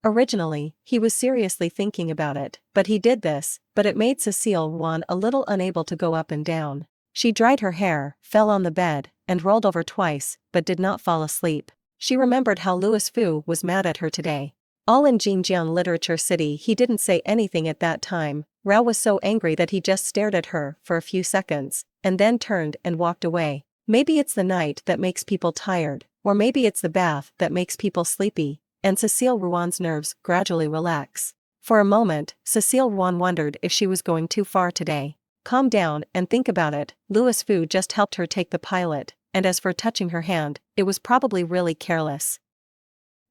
Originally, he was seriously thinking about it, but he did this, but it made Cecile Ruan a little unable to go up and down. She dried her hair, fell on the bed, and rolled over twice, but did not fall asleep. She remembered how Louis Vu was mad at her today. All in Xinjiang Literature City he didn't say anything at that time. Rao was so angry that he just stared at her for a few seconds, and then turned and walked away. Maybe it's the night that makes people tired, or maybe it's the bath that makes people sleepy, and Cecile Ruan's nerves gradually relax. For a moment, Cecile Ruan wondered if she was going too far today. Calm down and think about it. Louis Fu just helped her take the pilot, and as for touching her hand, it was probably really careless.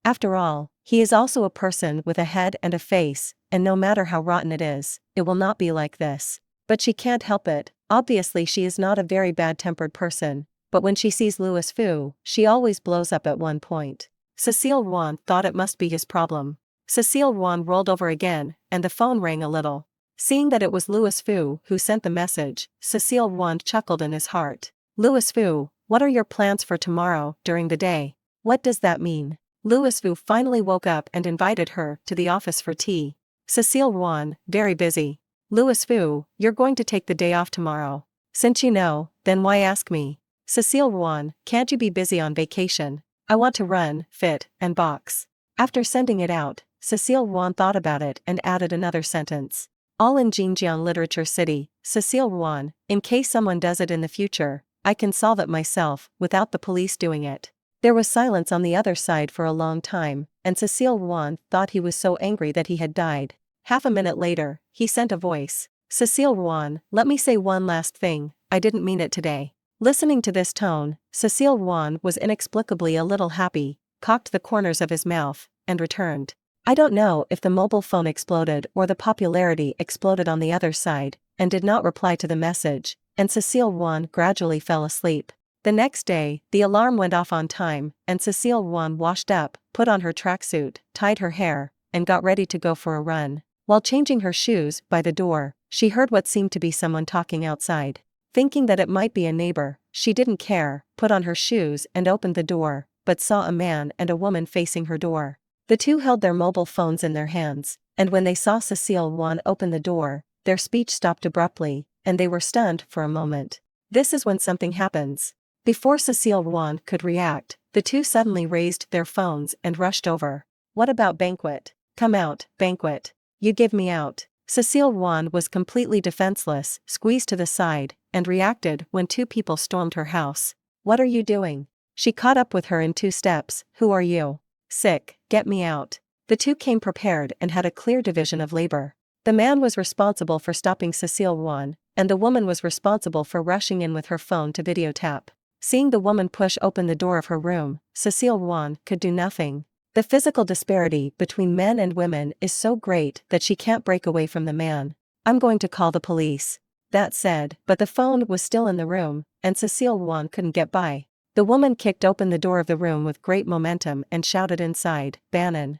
After all, he is also a person with a head and a face, and no matter how rotten it is, it will not be like this. But she can't help it. Obviously she is not a very bad-tempered person, but when she sees Louis Fu, she always blows up at one point. Cecile Ruan thought it must be his problem. Cecile Ruan rolled over again, and the phone rang a little. Seeing that it was Louis Fu who sent the message, Cecile Ruan chuckled in his heart. Louis Fu, what are your plans for tomorrow during the day? What does that mean? Louis Fu finally woke up and invited her to the office for tea. Cecile Ruan, very busy. Louis Fu, you're going to take the day off tomorrow. Since you know, then why ask me? Cecile Ruan, can't you be busy on vacation? I want to run, fit, and box. After sending it out, Cecile Ruan thought about it and added another sentence. All in Xinjiang Literature City, Cecile Ruan, in case someone does it in the future, I can solve it myself without the police doing it. There was silence on the other side for a long time, and Cecile Ruan thought he was so angry that he had died. Half a minute later, he sent a voice. Cecile Ruan, let me say one last thing, I didn't mean it today. Listening to this tone, Cecile Ruan was inexplicably a little happy, cocked the corners of his mouth, and returned. I don't know if the mobile phone exploded or the popularity exploded on the other side, and did not reply to the message, and Cecile Ruan gradually fell asleep. The next day, the alarm went off on time, and Cecile Ruan washed up, put on her tracksuit, tied her hair, and got ready to go for a run. While changing her shoes by the door, she heard what seemed to be someone talking outside. Thinking that it might be a neighbor, she didn't care, put on her shoes and opened the door, but saw a man and a woman facing her door. The two held their mobile phones in their hands, and when they saw Cecile Ruan open the door, their speech stopped abruptly, and they were stunned for a moment. This is when something happens. Before Cecile Ruan could react, the two suddenly raised their phones and rushed over. What about Banquet? Come out, Banquet. You give me out. Cecile Ruan was completely defenseless, squeezed to the side, and reacted when two people stormed her house. What are you doing? She caught up with her in 2 steps. Who are you? Sick, get me out. The two came prepared and had a clear division of labor. The man was responsible for stopping Cecile Ruan, and the woman was responsible for rushing in with her phone to videotap. Seeing the woman push open the door of her room, Cecile Ruan could do nothing. The physical disparity between men and women is so great that she can't break away from the man. I'm going to call the police. That said, but the phone was still in the room, and Cecile Ruan couldn't get by. The woman kicked open the door of the room with great momentum and shouted inside, Bannon.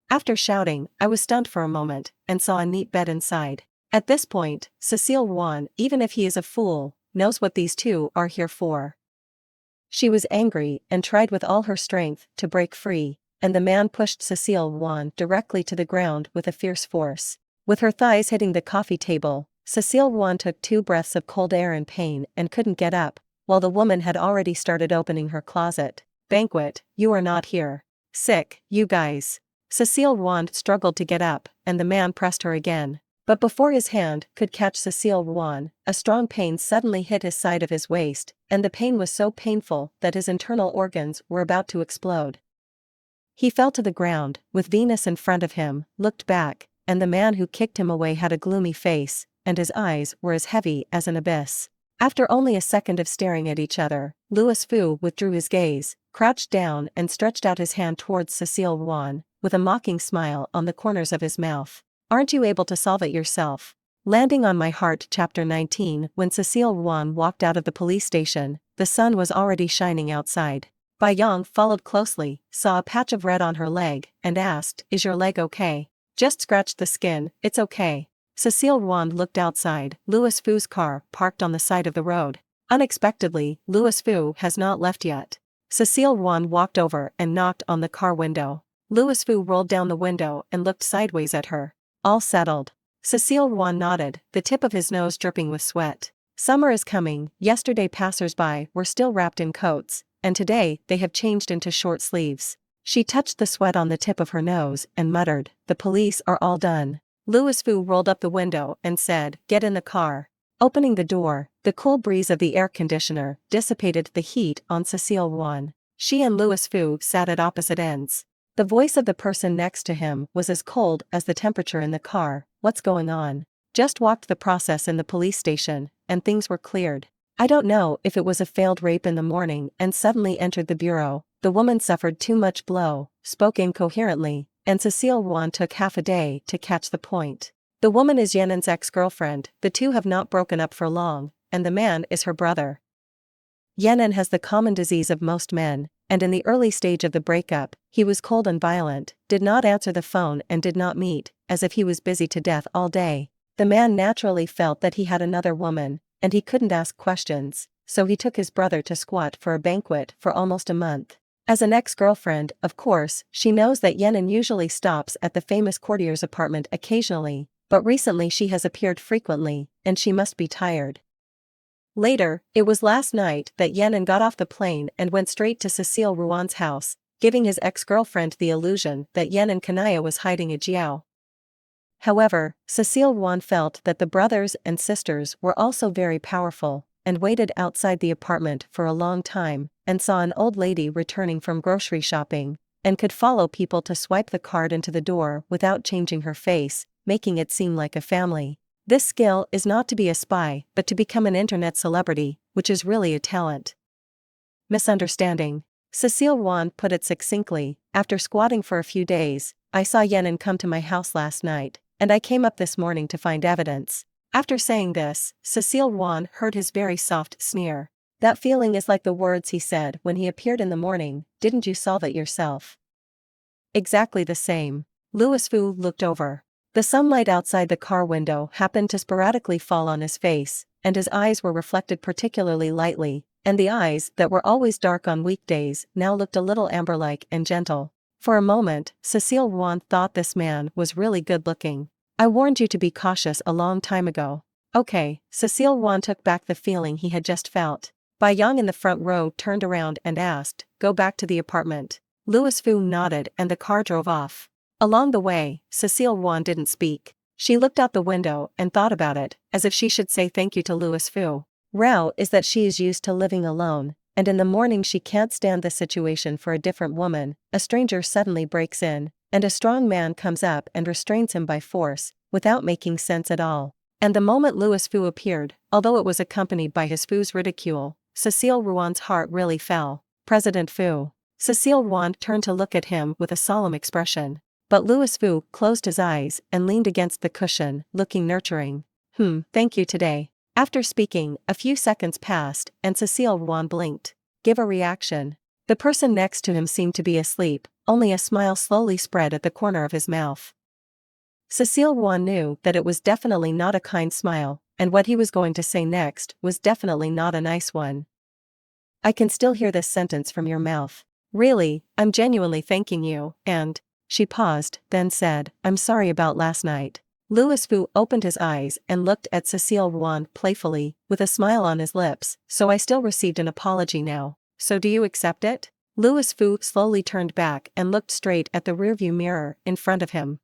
After shouting, I was stunned for a moment, and saw a neat bed inside. At this point, Cecile Ruan, even if he is a fool, knows what these two are here for. She was angry and tried with all her strength to break free, and the man pushed Cecile Ruan directly to the ground with a fierce force. With her thighs hitting the coffee table, Cecile Ruan took 2 breaths of cold air in pain and couldn't get up, while the woman had already started opening her closet. Banquet, you are not here. Sick, you guys. Cecile Ruan struggled to get up, and the man pressed her again. But before his hand could catch Cecile Ruan, a strong pain suddenly hit his side of his waist, and the pain was so painful that his internal organs were about to explode. He fell to the ground, with Venus in front of him, looked back, and the man who kicked him away had a gloomy face, and his eyes were as heavy as an abyss. After only a second of staring at each other, Louis Fu withdrew his gaze, crouched down and stretched out his hand towards Cecile Ruan, with a mocking smile on the corners of his mouth. Aren't you able to solve it yourself? Landing on My Heart Chapter 19. When Cecile Ruan walked out of the police station, the sun was already shining outside. Bai Yang followed closely, saw a patch of red on her leg, and asked, Is your leg okay? Just scratched the skin, it's okay. Cecile Ruan looked outside, Louis Fu's car parked on the side of the road. Unexpectedly, Louis Fu has not left yet. Cecile Ruan walked over and knocked on the car window. Louis Fu rolled down the window and looked sideways at her. All settled. Cecile Ruan nodded, the tip of his nose dripping with sweat. Summer is coming. Yesterday passers-by were still wrapped in coats, and today they have changed into short sleeves. She touched the sweat on the tip of her nose and muttered, "The police are all done." Louis Fu rolled up the window and said, "Get in the car." Opening the door, the cool breeze of the air conditioner dissipated the heat on Cecile Ruan. She and Louis Fu sat at opposite ends. The voice of the person next to him was as cold as the temperature in the car. "What's going on?" "Just walked the process in the police station, and things were cleared. I don't know if it was a failed rape in the morning and suddenly entered the bureau. The woman suffered too much blow, spoke incoherently, and Cecile Ruan took half a day to catch the point. The woman is Yanan's ex-girlfriend, the two have not broken up for long, and the man is her brother. Yanan has the common disease of most men, and in the early stage of the breakup, he was cold and violent, did not answer the phone and did not meet, as if he was busy to death all day. The man naturally felt that he had another woman, and he couldn't ask questions, so he took his brother to squat for a banquet for almost a month. As an ex-girlfriend, of course, she knows that Yanan usually stops at the famous courtier's apartment occasionally, but recently she has appeared frequently, and she must be tired. Later, it was last night that Yanan got off the plane and went straight to Cecile Ruan's house, giving his ex-girlfriend the illusion that Yanan Kanaya was hiding a jiao. However, Cecile Ruan felt that the brothers and sisters were also very powerful, and waited outside the apartment for a long time, and saw an old lady returning from grocery shopping, and could follow people to swipe the card into the door without changing her face, making it seem like a family. This skill is not to be a spy, but to become an internet celebrity, which is really a talent. Misunderstanding. Cecile Ruan put it succinctly, "After squatting for a few days, I saw Yanan come to my house last night, and I came up this morning to find evidence." After saying this, Cecile Ruan heard his very soft sneer. "That feeling is like the words he said when he appeared in the morning, 'Didn't you solve it yourself?'" Exactly the same. Louis Fu looked over. The sunlight outside the car window happened to sporadically fall on his face, and his eyes were reflected particularly lightly, and the eyes that were always dark on weekdays now looked a little amber-like and gentle. For a moment, Cecile Ruan thought this man was really good-looking. "I warned you to be cautious a long time ago." "Okay." Cecile Ruan took back the feeling he had just felt. Bai Yang in the front row turned around and asked, "Go back to the apartment." Louis Fu nodded and the car drove off. Along the way, Cecile Ruan didn't speak. She looked out the window and thought about it, as if she should say thank you to Louis Fu. Row is that she is used to living alone, and in the morning she can't stand the situation for a different woman. A stranger suddenly breaks in, and a strong man comes up and restrains him by force, without making sense at all. And the moment Louis Fu appeared, although it was accompanied by his Fu's ridicule, Cecile Ruan's heart really fell. "President Fu." Cecile Ruan turned to look at him with a solemn expression. But Louis Fu closed his eyes and leaned against the cushion, looking nurturing. Thank you today." After speaking, a few seconds passed, and Cecile Ruan blinked. "Give a reaction." The person next to him seemed to be asleep, only a smile slowly spread at the corner of his mouth. Cecile Ruan knew that it was definitely not a kind smile, and what he was going to say next was definitely not a nice one. "I can still hear this sentence from your mouth. Really, I'm genuinely thanking you, and..." She paused, then said, "I'm sorry about last night." Louis Fu opened his eyes and looked at Cecile Ruan playfully, with a smile on his lips. "So I still received an apology now. So do you accept it?" Louis Fu slowly turned back and looked straight at the rearview mirror in front of him.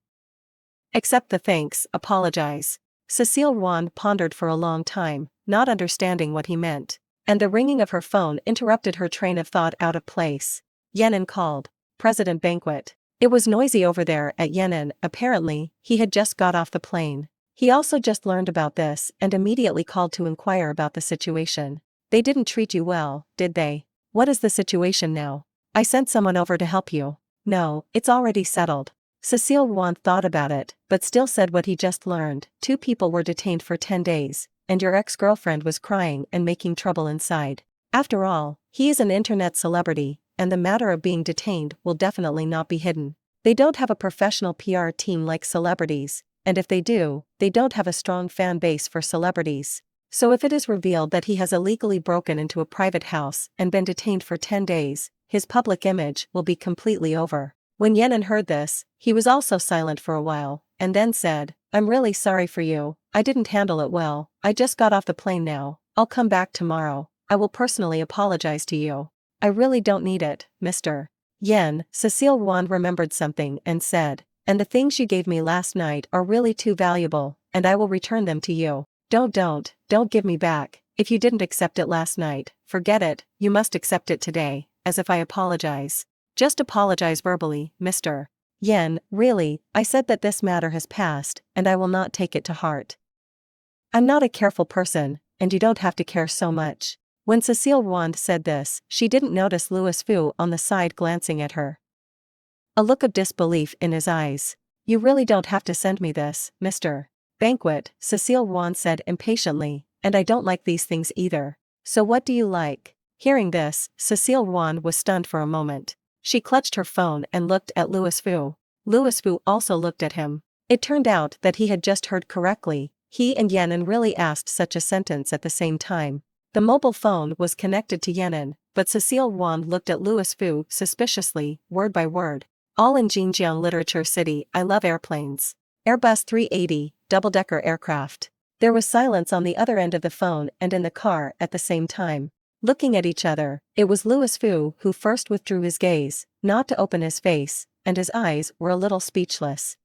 "Accept the thanks, apologize." Cecile Ruan pondered for a long time, not understanding what he meant. And the ringing of her phone interrupted her train of thought out of place. Yanan called. President Banquet. It was noisy over there at Yanan. Apparently, he had just got off the plane. He also just learned about this and immediately called to inquire about the situation. "They didn't treat you well, did they? What is the situation now?" "I sent someone over to help you." "No, it's already settled." Cecile Ruan thought about it, but still said what he just learned. "Two people were detained for 10 days, and your ex-girlfriend was crying and making trouble inside. After all, he is an internet celebrity, and the matter of being detained will definitely not be hidden. They don't have a professional PR team like celebrities, and if they do, they don't have a strong fan base for celebrities. So if it is revealed that he has illegally broken into a private house and been detained for 10 days, his public image will be completely over." When Yanan heard this, he was also silent for a while, and then said, "I'm really sorry for you. I didn't handle it well. I just got off the plane now. I'll come back tomorrow. I will personally apologize to you." "I really don't need it, Mr. Cecile Ruan remembered something and said, "And the things you gave me last night are really too valuable, and I will return them to you." Don't give me back. If you didn't accept it last night, forget it, you must accept it today, as if I apologize. Just apologize verbally, Mr. Really, I said that this matter has passed, and I will not take it to heart. I'm not a careful person, and you don't have to care so much. When Cecile Ruan said this, she didn't notice Louis Fu on the side glancing at her. A look of disbelief in his eyes. You really don't have to send me this, Mr. Banquet, Cecile Ruan said impatiently, and I don't like these things either. So what do you like? Hearing this, Cecile Ruan was stunned for a moment. She clutched her phone and looked at Louis Fu. Louis Fu also looked at him. It turned out that he had just heard correctly. He and Yenin really asked such a sentence at the same time. The mobile phone was connected to Yenin, but Cecile Ruan looked at Louis Fu suspiciously, word by word. All in Xinjiang Literature City, I love airplanes. Airbus 380, double-decker aircraft. There was silence on the other end of the phone and in the car at the same time. Looking at each other, it was Louis Fu who first withdrew his gaze, not to open his face, and his eyes were a little speechless.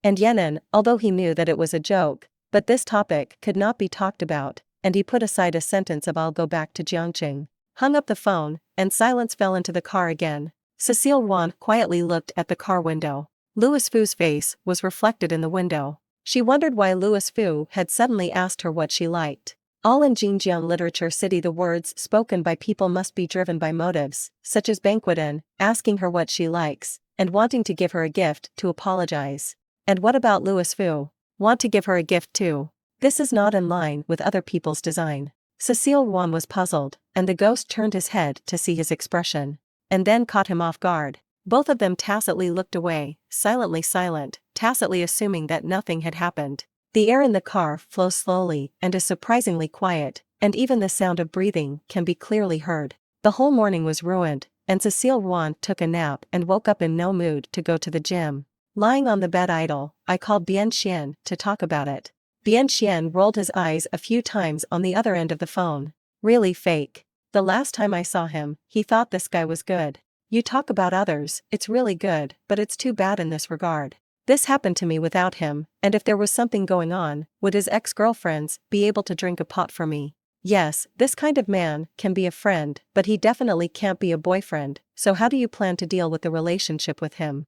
And Yenin, although he knew that it was a joke, but this topic could not be talked about, and he put aside a sentence of "I'll go back to Jiangqing," hung up the phone, and silence fell into the car again. Cecile Ruan quietly looked at the car window. Louis Fu's face was reflected in the window. She wondered why Louis Fu had suddenly asked her what she liked. All in Xinjiang Literature City, the words spoken by people must be driven by motives, such as Banquetin, asking her what she likes, and wanting to give her a gift to apologize. And what about Louis Fu? Want to give her a gift too? This is not in line with other people's design. Cecile Ruan was puzzled, and the ghost turned his head to see his expression. And then caught him off guard. Both of them tacitly looked away, silently silent, tacitly assuming that nothing had happened. The air in the car flows slowly and is surprisingly quiet, and even the sound of breathing can be clearly heard. The whole morning was ruined, and Cecile Ruan took a nap and woke up in no mood to go to the gym. Lying on the bed idle, I called Bien Xian to talk about it. Bien Xian rolled his eyes a few times on the other end of the phone. Really fake. The last time I saw him, he thought this guy was good. You talk about others, it's really good, but it's too bad in this regard. This happened to me without him, and if there was something going on, would his ex-girlfriends be able to drink a pot for me? Yes, this kind of man can be a friend, but he definitely can't be a boyfriend, so how do you plan to deal with the relationship with him?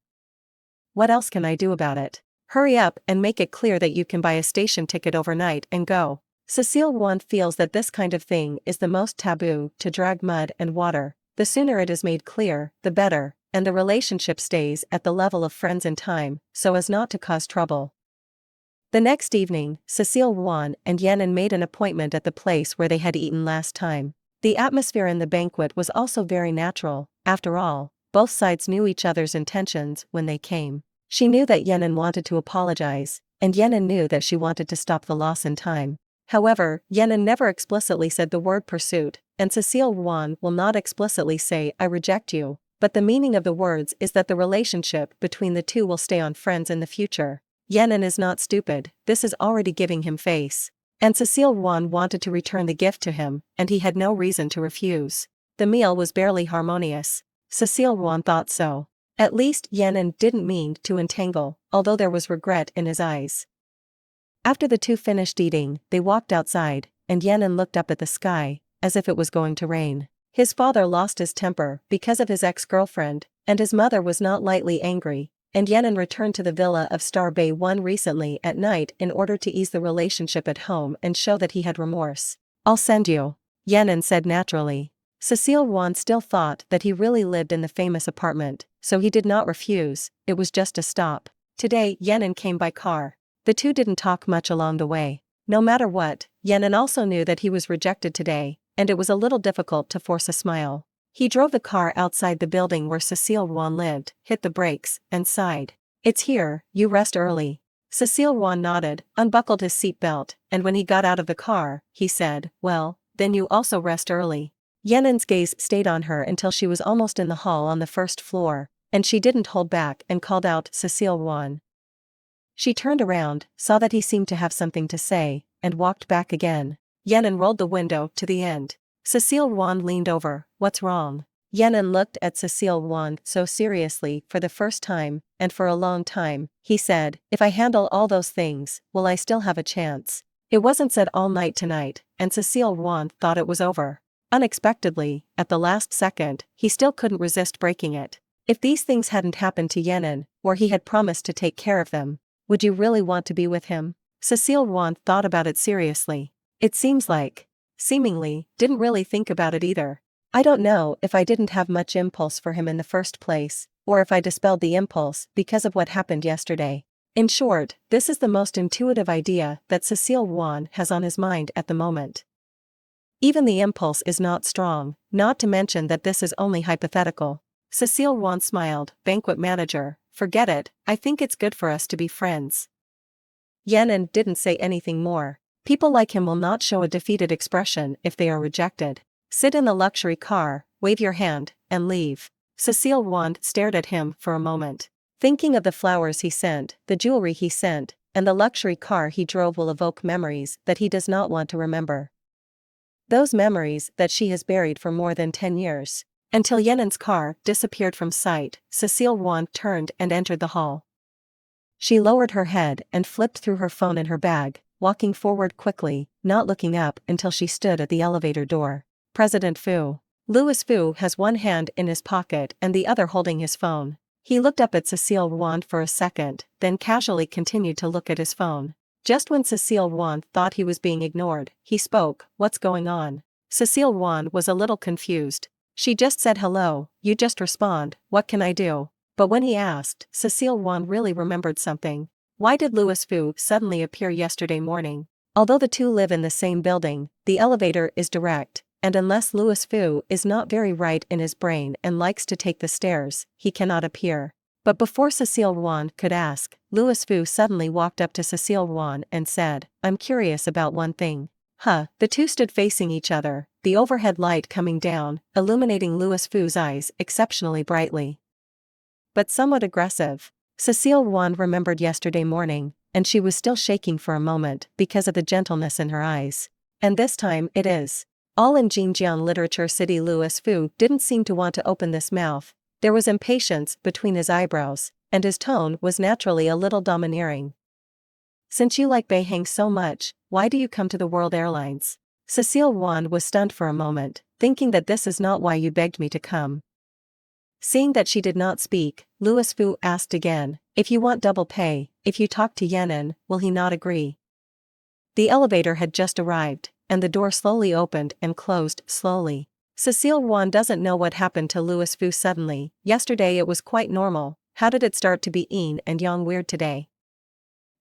What else can I do about it? Hurry up and make it clear that you can buy a station ticket overnight and go. Cecile Ruan feels that this kind of thing is the most taboo to drag mud and water. The sooner it is made clear, the better, and the relationship stays at the level of friends in time, so as not to cause trouble. The next evening, Cecile Ruan and Yenin made an appointment at the place where they had eaten last time. The atmosphere in the banquet was also very natural. After all, both sides knew each other's intentions when they came. She knew that Yenin wanted to apologize, and Yenin knew that she wanted to stop the loss in time. However, Yenin never explicitly said the word pursuit, and Cecile Ruan will not explicitly say "I reject you," but the meaning of the words is that the relationship between the two will stay on friends in the future. Yenin is not stupid, this is already giving him face. And Cecile Ruan wanted to return the gift to him, and he had no reason to refuse. The meal was barely harmonious. Cecile Ruan thought so. At least Yenin didn't mean to entangle, although there was regret in his eyes. After the two finished eating, they walked outside, and Yenin looked up at the sky, as if it was going to rain. His father lost his temper because of his ex-girlfriend, and his mother was not lightly angry, and Yenin returned to the villa of Star Bay 1 recently at night in order to ease the relationship at home and show that he had remorse. "I'll send you," Yenin said naturally. Cecile Ruan still thought that he really lived in the famous apartment, so he did not refuse, it was just a stop. Today Yenin came by car. The two didn't talk much along the way. No matter what, Yenin also knew that he was rejected today, and it was a little difficult to force a smile. He drove the car outside the building where Cecile Ruan lived, hit the brakes, and sighed. "It's here, you rest early." Cecile Ruan nodded, unbuckled his seat belt, and when he got out of the car, he said, "Well, then you also rest early." Yenin's gaze stayed on her until she was almost in the hall on the first floor, and she didn't hold back and called out Cecile Ruan. She turned around, saw that he seemed to have something to say, and walked back again. Yenin rolled the window to the end. Cecile Ruan leaned over. "What's wrong?" Yenin looked at Cecile Ruan so seriously for the first time, and for a long time, he said, if I handle all those things, will I still have a chance? It wasn't said all night tonight, and Cecile Ruan thought it was over. Unexpectedly, at the last second, he still couldn't resist breaking it. If these things hadn't happened to Yenin, or he had promised to take care of them, would you really want to be with him? Cecile Ruan thought about it seriously. It seems like, seemingly, didn't really think about it either. I don't know if I didn't have much impulse for him in the first place, or if I dispelled the impulse because of what happened yesterday. In short, this is the most intuitive idea that Cecile Ruan has on his mind at the moment. Even the impulse is not strong, not to mention that this is only hypothetical. Cecile Ruan smiled. Banquet manager, forget it, I think it's good for us to be friends. Yenin didn't say anything more. People like him will not show a defeated expression if they are rejected. Sit in the luxury car, wave your hand, and leave. Cecile Ruan stared at him for a moment. Thinking of the flowers he sent, the jewelry he sent, and the luxury car he drove will evoke memories that he does not want to remember. Those memories that she has buried for more than 10 years. Until Yenin's car disappeared from sight, Cecile Ruan turned and entered the hall. She lowered her head and flipped through her phone in her bag, walking forward quickly, not looking up until she stood at the elevator door. President Fu. Louis Fu has one hand in his pocket and the other holding his phone. He looked up at Cecile Ruan for a second, then casually continued to look at his phone. Just when Cecile Ruan thought he was being ignored, he spoke, "What's going on?" Cecile Ruan was a little confused. She just said hello, you just respond, what can I do? But when he asked, Cecile Ruan really remembered something. Why did Louis Fu suddenly appear yesterday morning? Although the two live in the same building, the elevator is direct, and unless Louis Fu is not very right in his brain and likes to take the stairs, he cannot appear. But before Cecile Ruan could ask, Louis Fu suddenly walked up to Cecile Ruan and said, I'm curious about one thing. The two stood facing each other, the overhead light coming down, illuminating Louis Fu's eyes exceptionally brightly. But somewhat aggressive. Cecile Ruan remembered yesterday morning, and she was still shaking for a moment because of the gentleness in her eyes. And this time it is. All in Xinjiang Literature City. Louis Fu didn't seem to want to open this mouth. There was impatience between his eyebrows, and his tone was naturally a little domineering. Since you like Beihang so much, why do you come to the World Airlines? Cecile Ruan was stunned for a moment, thinking that this is not why you begged me to come. Seeing that she did not speak, Louis Fu asked again, if you want double pay, if you talk to Yenin, will he not agree? The elevator had just arrived, and the door slowly opened and closed slowly. Cecile Ruan doesn't know what happened to Louis Fu suddenly. Yesterday it was quite normal. How did it start to be yin and yang weird today?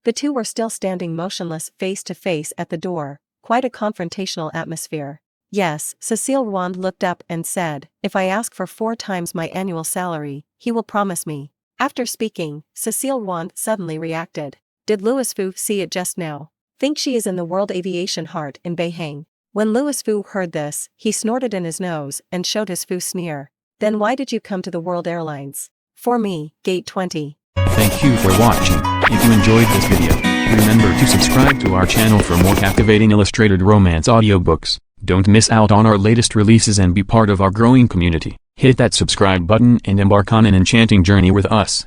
The two were still standing motionless face to face at the door, quite a confrontational atmosphere. Yes, Cecile Ruan looked up and said, if I ask for 4 times my annual salary, he will promise me. After speaking, Cecile Ruan suddenly reacted. Did Louis Fu see it just now? Think she is in the World Aviation Heart in Beihang. When Louis Fu heard this, he snorted in his nose and showed his Fu sneer. Then why did you come to the World Airlines? For me, Gate 20. Thank you for watching. If you enjoyed this video, remember to subscribe to our channel for more captivating illustrated romance audiobooks. Don't miss out on our latest releases and be part of our growing community. Hit that subscribe button and embark on an enchanting journey with us.